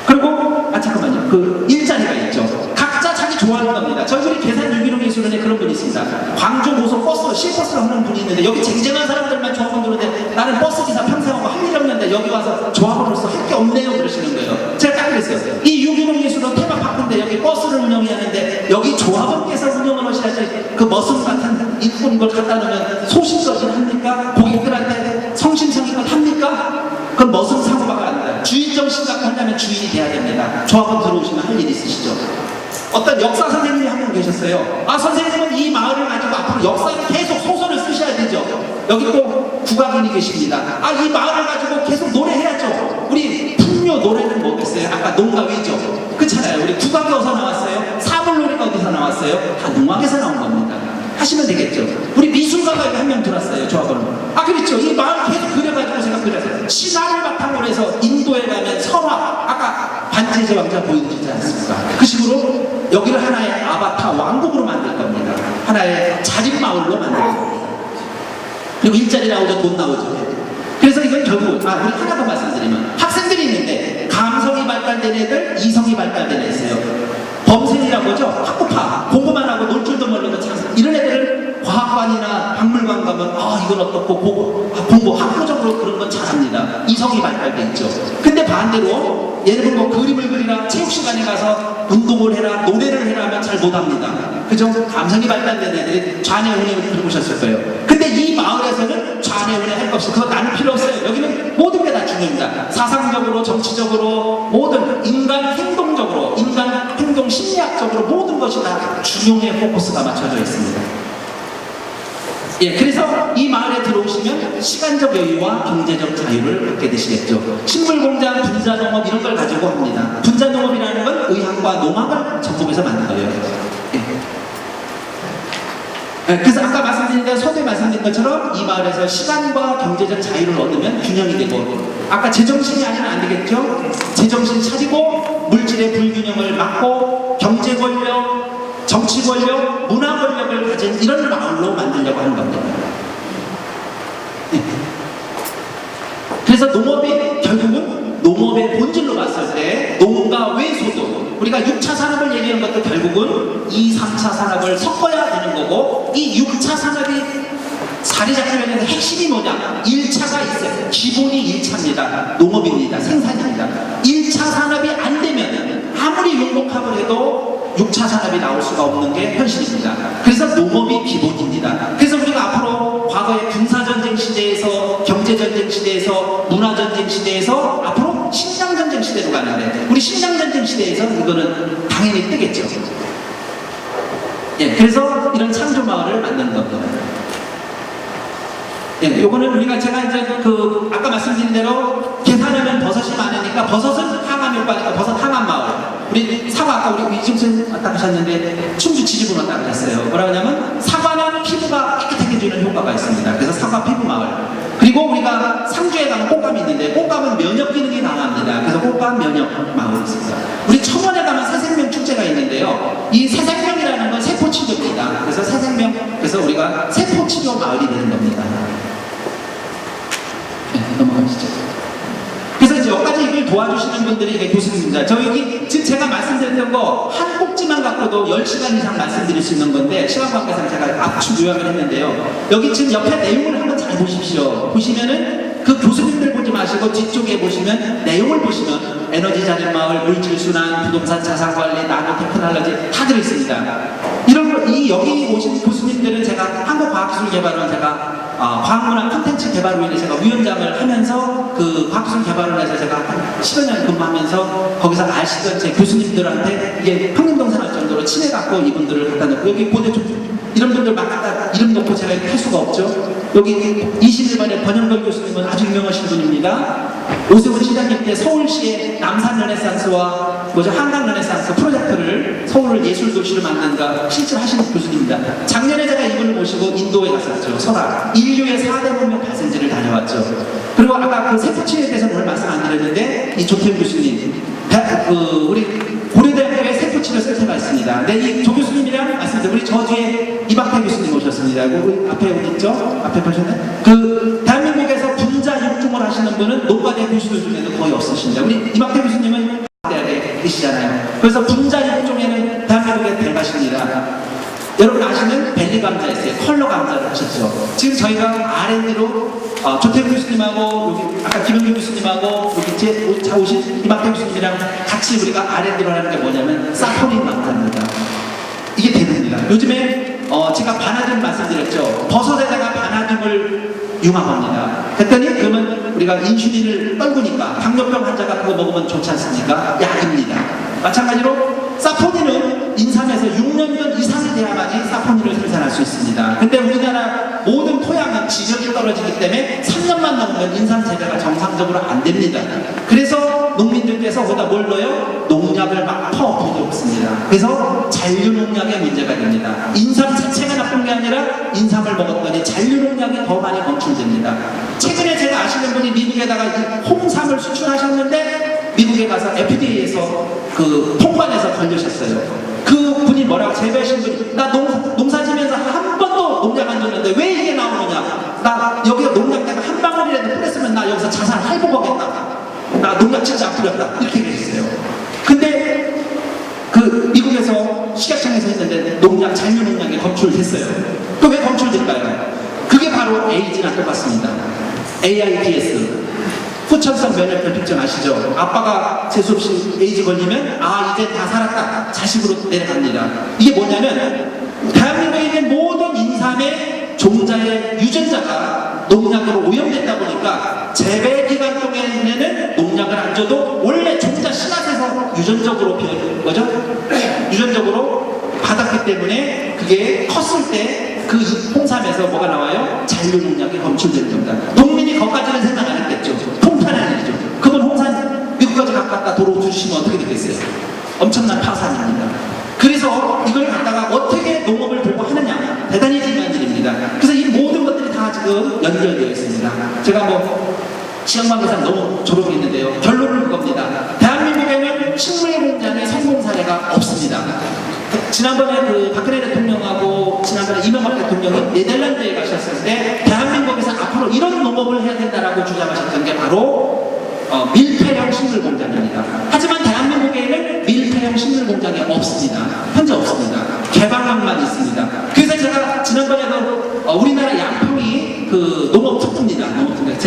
그리고 잠깐만요. 그 일자리가 있죠. 각자 자기 좋아하는 겁니다. 저희 계산 유기농 예술원에 그런 분이 있습니다. 광주 고속 버스, 시버스를 하는 분이 있는데 여기 쟁쟁한 사람들만 조합원 들는데 나는 버스 기사 평생 하고 할 일 없는데 여기 와서 조합원으로서 할 게 없네요 그러시는 거예요. 제가 딱 그랬어요. 이 유기농 예술원 테마파크인데 여기 버스를 운영해야 하는데 여기 조합원께서 운영을 하셔야지 그 머슴 같은 같은 걸 갖다 놓으면 소신서진 합니까? 고객들한테 성심성의껏 합니까? 그건 무슨 사고가 안 나요. 주인정 심각하려면 주인이 돼야 됩니다. 조합원 들어오시면 할 일 있으시죠? 어떤 역사 선생님이 한 분 계셨어요. 아, 선생님은 이 마을을 가지고 앞으로 역사를 계속 소설을 쓰셔야 되죠. 여기 또 국악인이 계십니다. 아, 이 마을을 가지고 계속 노래해야죠. 우리 풍요 노래는 뭐겠어요? 아까 농가위죠. 그렇잖아요. 우리 국악이 어디서 나왔어요? 사물놀이가 어디서 나왔어요? 다 농악에서 나온 겁니다. 하시면 되겠죠. 우리 미술가가 한 명 들었어요. 조합원은. 아, 그렇죠. 이 마을 계속 그려가지고 제가 그렸어요. 신화를 바탕으로 해서 인도에 가면 설화, 아까 반지의 왕자 보여드리지 않습니까? 그 식으로 여기를 하나의 아바타 왕국으로 만들 겁니다. 하나의 자립마을로 만들 겁니다. 그리고 일자리 나오죠. 돈 나오죠. 그래서 이건 결국 우리 하나 더 말씀드리면 학생들이 있는데 감성이 발달된 애들, 이성이 발달된 애 있어요. 범생이라고 하죠. 학구파, 공부만 하고 놀 줄도 모르는 참 이런 애들은 과학관이나 박물관 가면 이건 어떻고 공부 학구적으로 그런 건 잘합니다. 이성이 발달돼 있죠. 근데 반대로 얘네들 뭐 그림을 그리라, 체육 시간에 가서 운동을 해라, 노래를 해라 하면 잘 못합니다. 그죠? 감성이 발달된 애들이 좌뇌우뇌를 들어보셨을 거예요. 근데 이 마을에서는 좌뇌우뇌 할 거 없어. 그거 나눌 필요 없어요. 여기는 모든 게 다 중요합니다. 사상적으로, 정치적으로, 모든 인간 행동적으로, 인간 행동 심리학적으로 모든 것이 다 중용의 포커스가 맞춰져 있습니다. 예, 그래서 이 마을에 들어오시면 시간적 여유와 경제적 자유를 갖게 되시겠죠. 식물공장, 분자농업 이런 걸 가지고 합니다. 분자농업이라는 건 의학과 농학을 접목해서 만든 거예요. 예. 그래서 아까 말씀드린 대로 서두에 말씀드린 것처럼 이 마을에서 시간과 경제적 자유를 얻으면 균형이 되고, 아까 제정신이 아니면 안 되겠죠? 제정신 차리고 물질의 불균형을 막고 경제 권력, 정치 권력, 문화 권력을 가진 이런 마을로 만들려고 하는 겁니다. 네. 그래서 농업이 결국은 농업의 본질로 봤을 때 농가 외소득, 우리가 6차 산업을 얘기하는 것도 결국은 2, 3차 산업을 섞어야 되는 거고, 이 6차 산업이 자리 잡히려면 핵심이 뭐냐? 1차가 있어요. 기본이 1차입니다. 농업입니다. 생산입니다. 1차 산업이 안 되면 아무리 융복합을 해도 6차 산업이 나올 수가 없는 게 현실입니다. 그래서 농업이 기본입니다. 그래서 우리가 앞으로 과거의 군사전쟁 시대에서, 경제전쟁 시대에서, 문화전쟁 시대에서 앞으로 식량전쟁 시대로 가는데, 우리 식량전쟁 시대에서 이거는 당연히 뜨겠죠. 예, 그래서 이런 창조마을을 만든 겁니다. 예, 요거는 우리가 제가 이제 아까 말씀드린 대로 계산하면 버섯이 많으니까 버섯은 항암 효과니까 버섯 항암 마을. 우리 사과 아까 우리 이중선 왔다 가셨는데 충주 지지분 왔다 가셨어요. 뭐라 하냐면 사과는 피부가 깨끗하게 해주는 효과가 있습니다. 그래서 사과 피부 마을. 그리고 우리가 상주에 가면 꽃감이 있는데 꽃감은 면역 기능이 강합니다. 그래서 꽃감 면역 마을이 있습니다. 우리 청원에 가면 새생명 축제가 있는데요. 이 새생명이라는 건 세포 치료입니다. 그래서 새생명, 그래서 우리가 세포 치료 마을이 되는 겁니다. 넘어가시죠. 그래서 이제 여기까지 이걸 도와주시는 분들이 이게 교수님입니다. 저 여기 지금 제가 말씀드렸던 거 한 꼭지만 갖고도 10시간 이상 말씀드릴 수 있는 건데 시간 관계상 제가 압축 요약을 했는데요. 여기 지금 옆에 내용을 한번 잘 보십시오. 보시면은 그 교수님들 보지 마시고 뒤쪽에 보시면 내용을 보시면 에너지 자립 마을, 물질 순환, 부동산 자산 관리, 나노 테크놀로지 다 들어있습니다. 이런 거, 여기 오신 교수님들은 제가 한국과학기술개발원 제가 과학문화 콘텐츠 개발로 인해 제가 위원장을 하면서 그 과학기술 개발을 해서 제가 한 10여 년 근무하면서 거기서 아시던 제 교수님들한테 이게 평림동산 할 정도로 친해갖고 이분들을 갖다 놓고, 여기 고대 이런 분들 막 갖다 이름 놓고 제가 이렇게 할 수가 없죠. 여기 21번에 번영걸 교수님은 아주 유명하신 분입니다. 오세훈 시장님 때 서울시의 남산 르네상스와 한강 르네상스 프로젝트를 서울을 예술도시로 만든가 실제로 하시는 교수님입니다. 작년에 제가 이분을 모시고 인도에 갔었죠. 설악. 인류의 4대 문명 발생지를 다녀왔죠. 그리고 아까 그 세포치에 대해서 오늘 말씀 안 드렸는데 이 조태훈 교수님, 우리 고려대학교에 세포치료 센터가 있습니다. 네, 이 조 교수님이랑 말씀드렸는데 우리 저 뒤에 이박태 교수님 오셨습니다. 우리 앞에 어디 있죠? 앞에 보셨나요? 대한민국에서 분자 육중을 하시는 분은 농가대 교수들 중에는 거의 없으십니다. 우리 이박태 교수님은 대학에 계시잖아요. 그래서 분자 육중에는 대한민국의 대가십니다. 여러분 아시는 벨리 감자 있어요. 컬러 감자를 하셨죠. 지금 저희가 R&D로 조태훈 교수님하고 여기 아까 김영규 교수님하고 여기 차 오신 이박태 교수님이랑 같이 우리가 R&D로 하는 게 뭐냐면 사포닌 감자입니다. 이게 됩니다. 요즘에 제가 바나듐 말씀드렸죠. 버섯에다가 바나듐을 융합합니다. 그랬더니 그러면 우리가 인슐린을 떨구니까 당뇨병 환자가 그거 먹으면 좋지 않습니까? 약입니다. 마찬가지로 사포닌은 인삼에서 6년 전 이상이 돼야만이 사포닌을 생산할 수 있습니다. 근데 우리나라 모든 토양은 지력이 떨어지기 때문에 3년만 넘으면 인삼 재배가 정상적으로 안 됩니다. 그래서 농민들께서 거기다 뭘 넣어요? 농약을 막 퍼부어습니다. 그래서 잔류농약의 문제가 됩니다. 인삼 자체가 나쁜 게 아니라 인삼을 먹었더니 잔류농약이 더 많이 검출됩니다. 최근에 제가 아시는 분이 미국에다가 홍삼을 수출하셨는데 미국에 가서 FDA에서 그 통관에서 걸리셨어요. 그 분이 뭐라고 재배하신 분이 나 농사 지면서 한 번도 농약 안 줬는데 왜 이게 나오느냐? 나 여기 농약 내가 한 방울이라도 뿌렸으면 나 여기서 자살 회복하겠다. 나 농약 진짜 안 뿌렸다. 이렇게 얘기했어요. 근데 그 미국에서 식약청에서 했는데 농약 잔류 농약이 검출됐어요. 또 왜 검출될까요? 그게 바로 AID랑 똑같습니다. AIDS. 후천성 면역결핍증 아시죠? 아빠가 재수없이 에이즈 걸리면 이제 다 살았다 자식으로 내려갑니다. 이게 뭐냐면 대한민국에 있는 모든 인삼의 종자의 유전자가 농약으로 오염됐다 보니까 재배 기간 동안에는 농약을 안 줘도 원래 종자 씨앗에서 유전적으로 유전적으로 받았기 때문에 그게 컸을 때 그 홍삼에서 뭐가 나와요? 잔류 농약이 검출되는 겁니다. 농민이 거기까지는 생각 안 했겠죠. 통탄한 일이죠. 그분 홍산 미국까지 갖다 도로 주시면 어떻게 되겠어요? 엄청난 파산입니다. 그래서 이걸 갖다가 어떻게 농업을 보고 하느냐 대단히 중요한 일입니다. 그래서 이 모든 것들이 다 지금 연결되어 있습니다. 제가 시험관 계산 너무 조롱했는데요. 결론은 그겁니다. 대한민국에는 식물 공장의 성공 사례가 없습니다. 지난번에 그 박근혜 대통령하고 지난번에 이명박 대통령이 네덜란드에 가셨을 때 대한민국에서 앞으로 이런 농업을 해야 된다라고 주장하셨던 게 바로 밀폐형 식물 공장입니다. 하지만 대한민국에는 밀폐형 식물 공장이 없습니다. 현재 없습니다. 개발망만 있습니다. 그래서 제가 지난번에도 우리나라 양평이 그 농업특구입니다. 농업특구.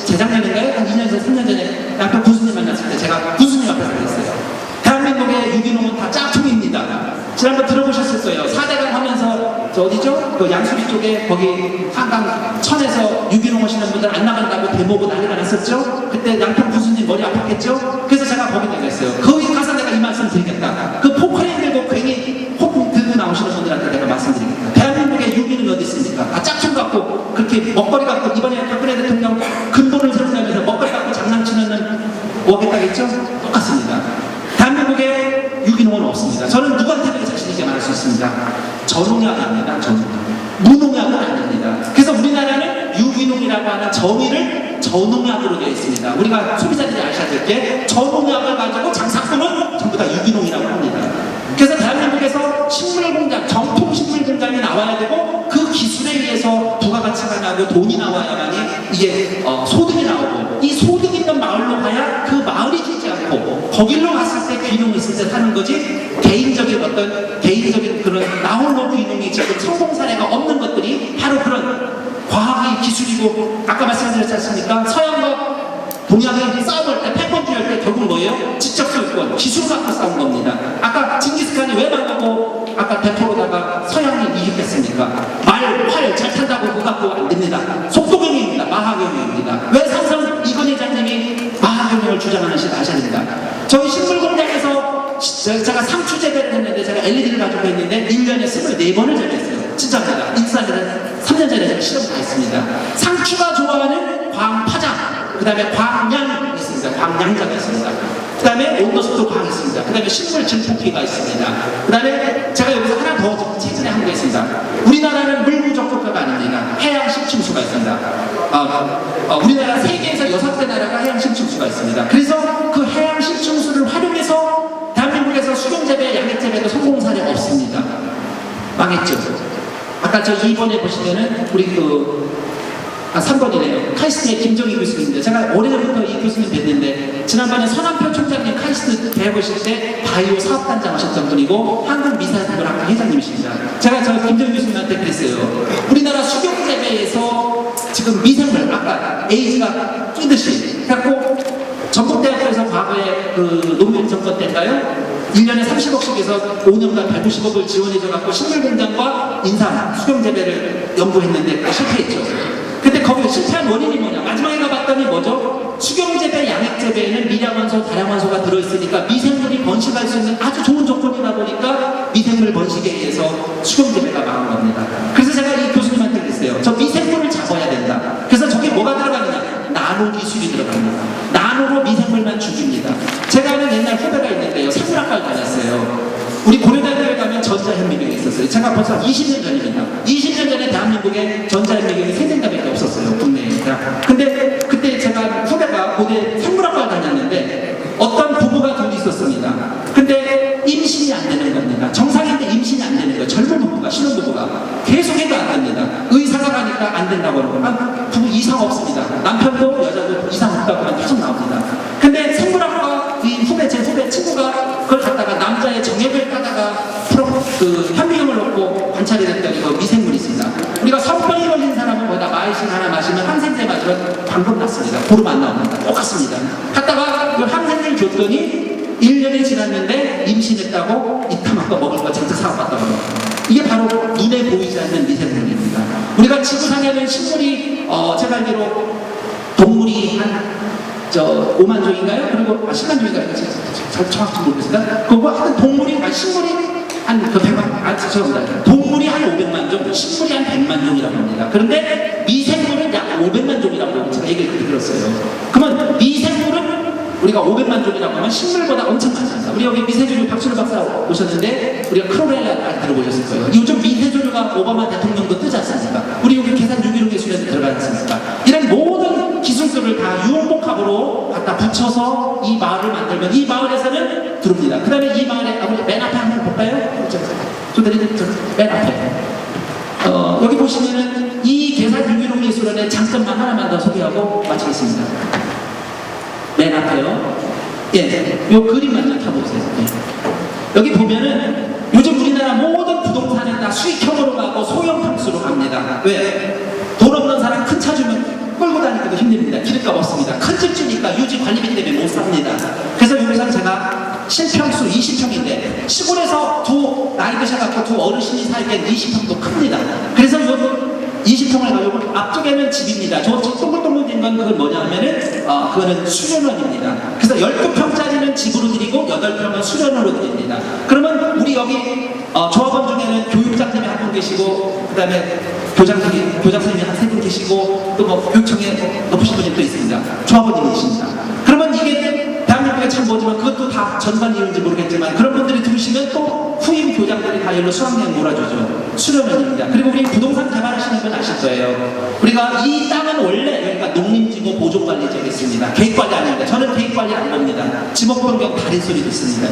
재작년인가요? 한 2년에서 3년 전에 양평 군수님 만났을 때 제가 군수님 앞에서 그랬어요. 대한민국의 유기농은 다 짝퉁입니다. 지난번 들어보셨을 거예요. 4대강 하면서 어디죠? 그 양수리 쪽에 거기 한강 천에서 유기농 하시는 분들 안 나간다고 대모고 난리가 났었죠? 그때 양평 군수님 머리 아팠겠죠? 그래서 제가 거기 나갔어요. 거기 가서 내가 이 말씀 드리겠다. 그 포크레인 들고 괜히 혹 들고 나오시는 분들한테 내가 말씀드리겠다. 대한민국의 유기농이 어디 있습니까? 다 짝퉁 갖고 그렇게 먹거리 갖고 이번에 박근혜 대통령 근본을 세운다면서 먹거리 갖고 장난치는 뭐겠다겠죠? 똑같습니다. 대한민국에 유기농은 없습니다. 저는 누구한테도 자신 있게 말할 수 있습니다. 저농약입니다. 저농약. 무농약은 아닙니다. 그래서 우리나라는 유기농이라고 하는 정의를 저농약으로 되어 있습니다. 우리가 소비자들이 아셔야 될 게 저농약을 가지고 장사꾼은 전부 다 유기농이라고 합니다. 그래서 대한민국에서 식물공장, 정통 식물공장이 나와야 되고 그 기술에 의해서 부가가치가 나고 돈이 나와야만이 이게 소득이 나오고 이 소득 있는 마을로 가야 그 마을이 지지 않고 거길로 갔을 때 귀농이 있을 때 사는 거지 개인적인 그런 나홀로 귀농이 지금 성공 사례가 없는 것들이 바로 그런 과학이 기술이고 아까 말씀드렸지 않습니까? 서양과 동양이 싸움할 때 패권주의 할 때 결국 뭐예요? 지적 소유권, 기술 갖고 싸운 겁니다. 아까 징기스칸이 왜 망하고 아까 대포로다가 서양이 이익했습니까? 말, 활 잘 탄다고 그거 갖고 안 됩니다. 속도경영입니다. 마하경영입니다. 왜 삼성 이건 회장님이 마하경영을 주장하는지 아셔야 됩니다. 저희 식물공장에서 제가 상추 재배를 했는데 제가 LED를 가지고 했는데 1년에 24번을 재배했어요. 진짜입니다. 인사는 3년 전에 제가 실험 다 했습니다. 상추가 좋아하는 광파장, 그 다음에 광양 있습니다. 광양자가 있습니다. 그 다음에 온도습도 광이 있습니다. 그 다음에 식물 증폭기가 있습니다. 그 다음에 제가 여기서 하나 더 최근에 한 게 있습니다. 우리나라는 물 부족 국가가 아닙니다. 해양 식충수가 있습니다. 우리나라 세계에서 6대 나라가 해양 식충수가 있습니다. 그래서 그 해양 식충수를 활용해서 대한민국에서 수경재배, 양액재배도 성공 사례 없습니다. 망했죠. 아까 저 2번에 보시면은 우리 3번이네요. 카이스트의 김정희 교수님인데 제가 오래전부터 이 교수님 뵀는데 지난번에 서남표 총장님 카이스트 배워보실 때 바이오 사업단장 하셨던 분이고 한국미사일학교 회장님이십니다. 제가 저 김정희 교수님한테 그랬어요. 우리나라 수경재배에서 지금 미생물 아까 에이즈가 끼듯이 해갖고 전북대학교에서 과거에 과거에 그 노무현 정권 때인가요? 1년에 30억씩 해서 5년간 150억을 지원해줘갖고 식물공장과 인삼, 수경재배를 연구했는데 실패했죠. 근데 거기 실패한 원인이 뭐냐? 마지막에 가봤더니 뭐죠? 수경재배, 양액재배에는 미량원소, 다량원소가 들어있으니까 미생물이 번식할 수 있는 아주 좋은 조건이다 보니까 미생물 번식에 의해서 수경재배가 망한 겁니다. 그래서 제가 이 교수님한테 그랬어요. 저 미생물을 잡아야 된다. 그래서 저게 뭐가 들어가느냐? 나노 기술이 들어갑니다. 나노로 미생물만 죽입니다. 제가 아는 옛날 후배가 있는데요. 생물학과를 다녔어요. 우리 고려대학교에 가면 전자현미경이 있었어요. 제가 벌써 20년 전입니다. 20년 전에 대한민국에 전자현미경이 3군데밖에 없었어요. 국내에. 근데 그때 제가 후배가 고대 생물학과를 다녔는데 어떤 부부가 둘이 있었습니다. 근데 임신이 안 되는 겁니다. 정상인데 임신이 안 되는 거예요. 젊은 부부가, 신혼부부가. 계속해도 안 됩니다. 의사가 가니까 안 된다고 하는 거예요. 부부 이상 없습니다. 남편도 여자도 이상 없다고만 계속 나옵니다. 근데 생물학과 제 후배 친구가 그걸 갖다가 남자의 정액을 따다가 현미경을 넣고 관찰이 됐더니 그 미생물이 있습니다. 우리가 성병이 걸린 사람은 거기다 마이신 하나 마시면 항생제 맞으면 방금 났습니다. 보름 안 나옵니다. 똑같습니다. 갖다가 그 항생제를 줬더니 1년이 지났는데 임신했다고 이따만 거 먹을 거 잔뜩 사왔다고 합니다. 이게 바로 눈에 보이지 않는 미생물입니다. 우리가 지구상에는 식물이 제가 알기로 동물이 한 5만 종인가요? 그리고 10만 종인가요? 잘 정확히 모르겠습니다. 그거 하여튼 동물이, 식물이 한 100만, 죄송합니다. 동물이 한 500만 종, 식물이 한 100만 종이라고 합니다. 그런데 미생물은 약 500만 종이라고 제가 얘기를 그렇게 들었어요. 그러면 미생물은 우리가 500만 종이라고 하면 식물보다 엄청 많습니다. 우리 여기 미세조류 박준호 박사 오셨는데 우리가 크로렐라 많이 들어보셨을 거예요. 요즘 미세조류가 오바마 대통령도 뜨지 않습니까? 우리 여기 계산 유기농 예술에도 들어가지 않습니까? 이런 모든 기술들을 다 유흥복합으로 갖다 붙여서 이 마을을 만들면 이 마을에서는 들어옵니다. 그 다음에 이 마을에 우리 맨 앞에 한번 볼까요? 맨 앞에 여기 보시면은 이 계산 유기농 예술원의 장점만 하나만 더 소개하고 마치겠습니다. 맨 앞에요. 예, 요 그림만 좀 켜보세요. 예. 여기 보면은 요즘 우리나라 모든 부동산은 다 수익형으로 가고 소형 평수로 갑니다. 왜? 돈 없는 사람 큰 차 주면 끌고 다니기도 힘듭니다. 기름값 없습니다. 큰 집 주니까 유지 관리비 때문에 못 삽니다. 그래서 여기서 제가 실평수 20평인데 시골에서 나이 드셔갖고 두 어르신이 살기엔 20평도 큽니다. 그래서 요 20평을 가지고 앞쪽에는 집입니다. 저 동글동글 된 건 그건 뭐냐면은 그거는 수련원입니다. 그래서 12평짜리는 집으로 드리고 8평은 수련원으로 드립니다. 그러면 우리 여기 조합원 중에는 교육장님이 한 분 계시고 그 다음에 교장선생님이 한 3분 계시고 또 뭐 교육청에 높으신 분이 또 있습니다. 조합원님이 계십니다. 그러면 이게 대한민국에 참 뭐지만 그것도 다 전반 이유인지 모르겠지만 그런 분들이 들으시면 또 후임 교장들이 다 일로 수학여행 몰아주죠. 수련원입니다. 그리고 우리 부동산 개발하시는 분 아실 거예요. 우리가 이 땅은 원래 그러니까 농림지구 보존관리지역이었습니다. 계획관리 아닙니다. 저는 계획관리 안 봅니다. 지목변경 다른 소리 듣습니다.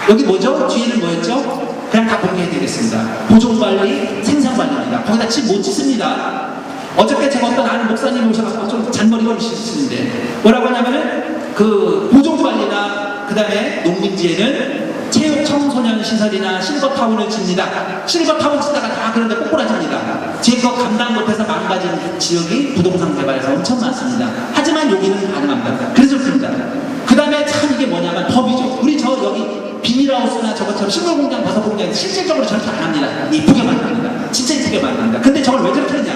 여기 뭐죠? 뒤에는 뭐였죠? 그냥 다 공개해드리겠습니다. 보존관리, 생산관리입니다. 거기다 집 못 짓습니다. 어저께 제가 어떤 아는 목사님이 오셔서 좀 잔머리 걸리시는데 뭐라고 하냐면은 그 보존관리나 그 다음에 농림지에는 체육 청소년 시설이나 실버타운을 짓니다. 실버타운 짓다가 다 그런데 꼬꾸라집니다. 제거 감당 못해서 망가진 지역이 부동산 개발에서 엄청 많습니다. 하지만 여기는 가능합니다. 그래서 그렇습니다. 그 다음에 참 이게 뭐냐면 법이죠. 우리 저 여기 비닐하우스나 저것처럼 식물공장, 버섯공장 실질적으로 저렇게 안 합니다. 이쁘게만 합니다. 진짜 이쁘게만 합니다. 근데 저걸 왜 저렇게 했냐?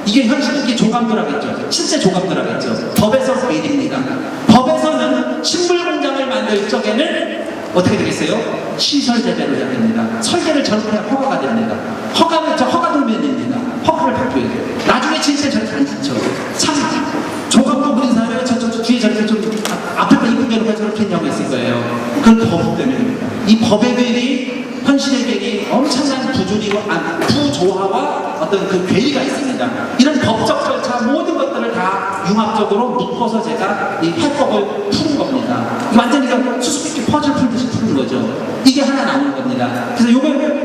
이게 현실적인 조감도라겠죠. 실제 조감도라겠죠. 법에서规定입니다. 법에서는 식물공장을 만들 적에는 어떻게 되겠어요? 시설 재배로 해야 됩니다. 설계를 저렇게 해야 허가가 됩니다. 허가는 허가 돌면 됩니다. 허가를 발표해야 돼요. 나중에 질 때 저렇게 안 짓죠. 참 조감도 그린 사람이 저 뒤에 저렇게 좀 앞에 거 이쁘게 놓고 저렇게 했냐고 했을 거예요. 그건 법 때문입니다. 이 법의 괴리, 현실의 괴리, 엄청난 부조화와 어떤 그 괴리가 있습니다. 이런 법적 절차 모든 것들을 다 융합적으로 묶어서 제가 이 해법을 푸는 겁니다. 완전히 수수께끼 퍼즐 풀듯이 푸는 거죠. 이게 하나 나오는 겁니다. 그래서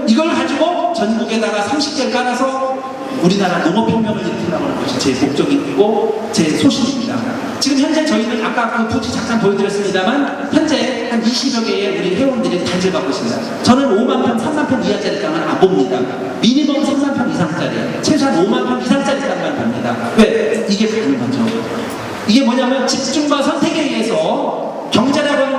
이걸 가지고 전국에다가 30개를 깔아서 우리나라 농업혁명을 일으키려고 하는 것이 제 목적이고 제 소신입니다. 지금 현재 저희는 아까 그 부지 잠깐 보여드렸습니다만 현재 한 20여 개의 우리 회원들이 단지를 갖고 있습니다. 저는 5만 평, 3만 평 이하짜리 땅은 안 봅니다. 미니멈 3만 평 이상짜리, 최소한 5만 평 이상짜리 땅만 봅니다. 왜? 이게 가능하죠. 이게 뭐냐면 집중과 선택에 의해서 경제라고 하는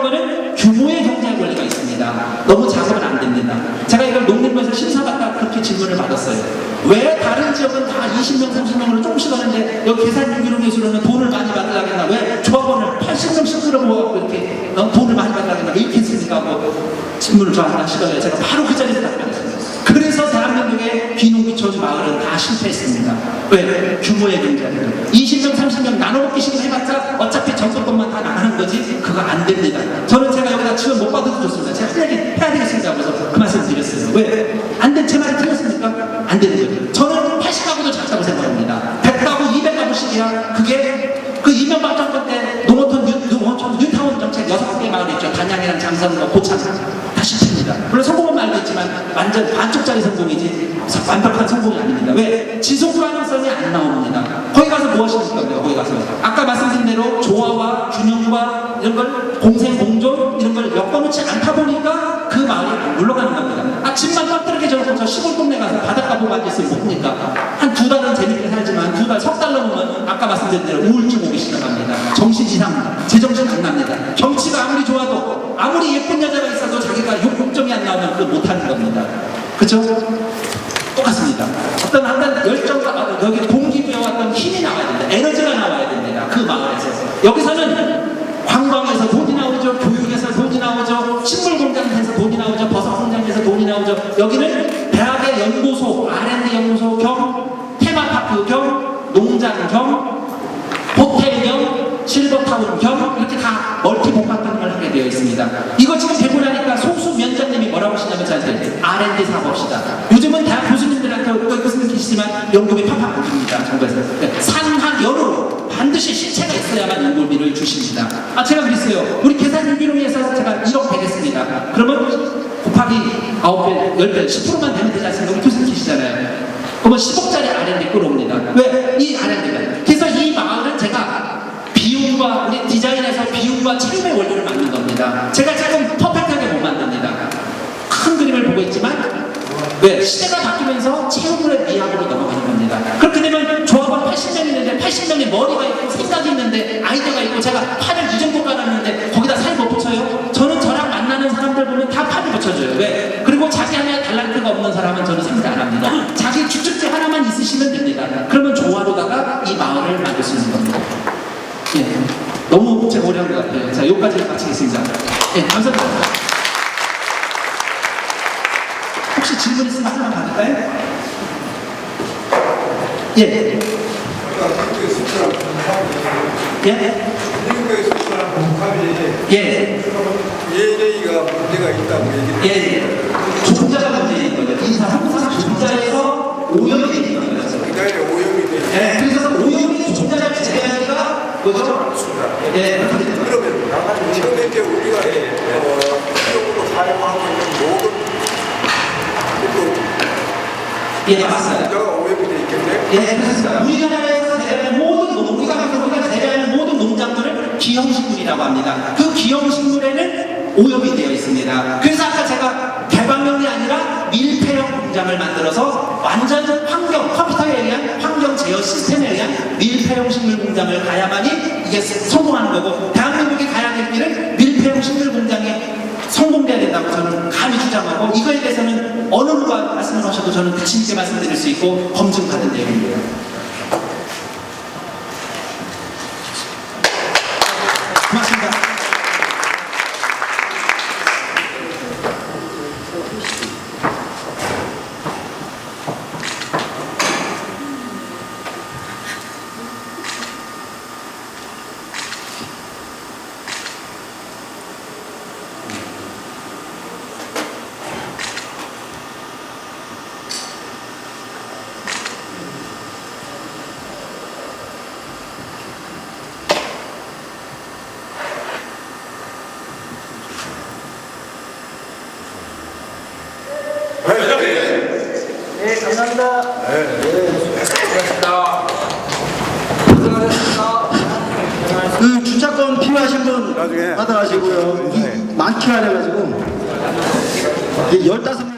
이렇게 질문을 받았어요. 왜 다른 지역은 다 20명, 30명으로 조금씩 하는데 여기 계산유기농예술원은 돈을 많이 받으려겠나? 왜 조합원을 80명씩 끌어모아갖고 이렇게 돈을 많이 받으려겠나? 왜 이렇게 했습니까? 하고 질문을 저한테 하시더니 제가 바로 그 자리에서 답변했습니다. 그래서 대한민국의 귀농귀촌 마을은 다 실패했습니다. 왜? 규모의 문제입니다. 20명, 30명 나눠먹기식으로 해봤자 어차피 전국권만 다 나가는 거지 그거 안 됩니다. 저는 제가 여기다 지원 못 받아도 좋습니다. 제가 할 얘기 해야 되겠습니다. 그래서 그 말씀 드렸어요. 왜? 안 된, 제 말이 틀렸습니까? 안 되는 거죠. 저는 80가구도 작다고 생각합니다. 100가구, 200가구씩이야. 그게 그 이명박 정권 때 농어촌 뉴타운 정책 6개 마을 있죠. 단양이랑 장성과 고창 다 실패입니다. 물론 성공은 말도 있지만 완전 반쪽짜리 성공이지 완벽한 성공이 아닙니다. 왜? 지속 가능성이 안 나옵니다. 거기 가서 뭐 하시는 겁니까? 거기 가서 아까 말씀드린 대로 조화와 균형과 이런 걸 공생 공존 이런 걸 엮어놓지 않다 보니까 그 마을이 안 물러가는 겁니다. 아침만 깜뜨럽게 저렇게 저 시골 동네 가서 바닷가 보고 앉아있으면 뭡니까? 한 2달은 재밌게 살지만 2달, 석 달 넘으면 아까 말씀드린 대로 우울증 오기 시작합니다. 정신이상, 제정신 안 납니다. 경치가 아무리 좋아도 아무리 예쁜 여자가 있어도 자기가 욕점이 안 나오면 그걸 못하는 겁니다. 그죠? 똑같습니다. 어떤 열정과 여기 동기부여와 어떤 힘이 나와야 된다. 에너지가 나와야 됩니다. 그 마을에서. 여기서는 관광에서 돈이 나오죠. 교육에서 돈이 나오죠. 식물 공장에서 돈이 나오죠. 버섯 공장에서 돈이 나오죠. 여기는 대학의 연구소, R&D 연구소 겸 테마파크 겸 농장 겸 호텔 겸 실버타운 겸 이렇게 다 멀티복합형을 하게 되어 있습니다. 이거 지금 되고 나니까 소수 위원장님이 뭐라고 하시냐면 저한테 R&D 사업합시다. 요즘은 대학 교수님들한테 교수님 계시지만 연구비 팍팍 올립니다. 정부에서 상학연으로 반드시 실체가 있어야만 연구비를 주십니다. 제가 그랬어요. 우리 계산유기농에서 제가 1억 되겠습니다. 그러면 곱하기 9배, 10배, 10%만 되면 되지 않습니까? 우리 교수님 계시잖아요. 그러면 10억짜리 R&D 끌어옵니다. 왜? 이 R&D가. 그래서 이 마을은 제가 비용과 우리 디자인에서 비용과 체험의 원리를 만든 겁니다. 제가 지금 퍼펙트하게 못 만듭니다. 큰 그림을 보고 있지만 왜? 시대가 바뀌면서 체험의 미학으로 넘어가는 겁니다. 그렇게 되면 조합원 80명 있는데 80명의 머리가 있고 생각이 있는데 아이디어가 있고 제가 판을 이 정도 깔았는데 거기다 살 못 붙여요? 저는 저랑 만나는 사람들 보면 다 판을 붙여줘요. 왜? 그리고 자기 안에 달란트가 없는 사람은 저는 상대 안 합니다. 자기 주축제 하나만 있으시면 됩니다. 그러면 조화로다가 이 마을을 만들 수 있는 겁니다. 예, 너무 제가 오래 한 것 같아요. 자, 여기까지 마치겠습니다. 예, 감사합니다. 혹시 질문 있으면 하나만 받을까요? 예. 예? 미국의 수출한 공급이 예. AJ가 문제가 있다고 얘기를 예. 종자가 문제인 거죠. 인사 항상 종자에서 오염이 되는 거죠. 기다려 오염이 돼. 예. 그래서 오염이 종자를 제외하기가 뭐죠? 예. 그러면 지금 이제 우리가 수용으로 사용하고 있는 모든 예, 맞습니다. 종자가 오염이 돼 있겠네. 예, 그렇습니다. 우리나라에서 재배하는 우리가 재배하는 모든 농작물을 기형식물이라고 합니다. 그 기형식물에는 오염이 되어 있습니다. 그래서 아까 제가 개방형이 아니라 밀폐형 공장을 만들어서 완전 환경, 컴퓨터에 의한 환경 제어 시스템에 의한 밀폐형 식물 공장을 가야만이 이게 성공하는 거고, 대한민국이 가야 될 길은 밀폐형 식물 공장이 성공돼야 된다고 저는 감히 주장하고, 이거에 대해서는 어느 누가 말씀을 하셔도 저는 자신 있게 말씀드릴 수 있고 검증받은 내용입니다. 고맙습니다. 네, 감사합니다. 그 주차권 필요하신 분 나중에 받아가시고요. 많기로 해가지고 15명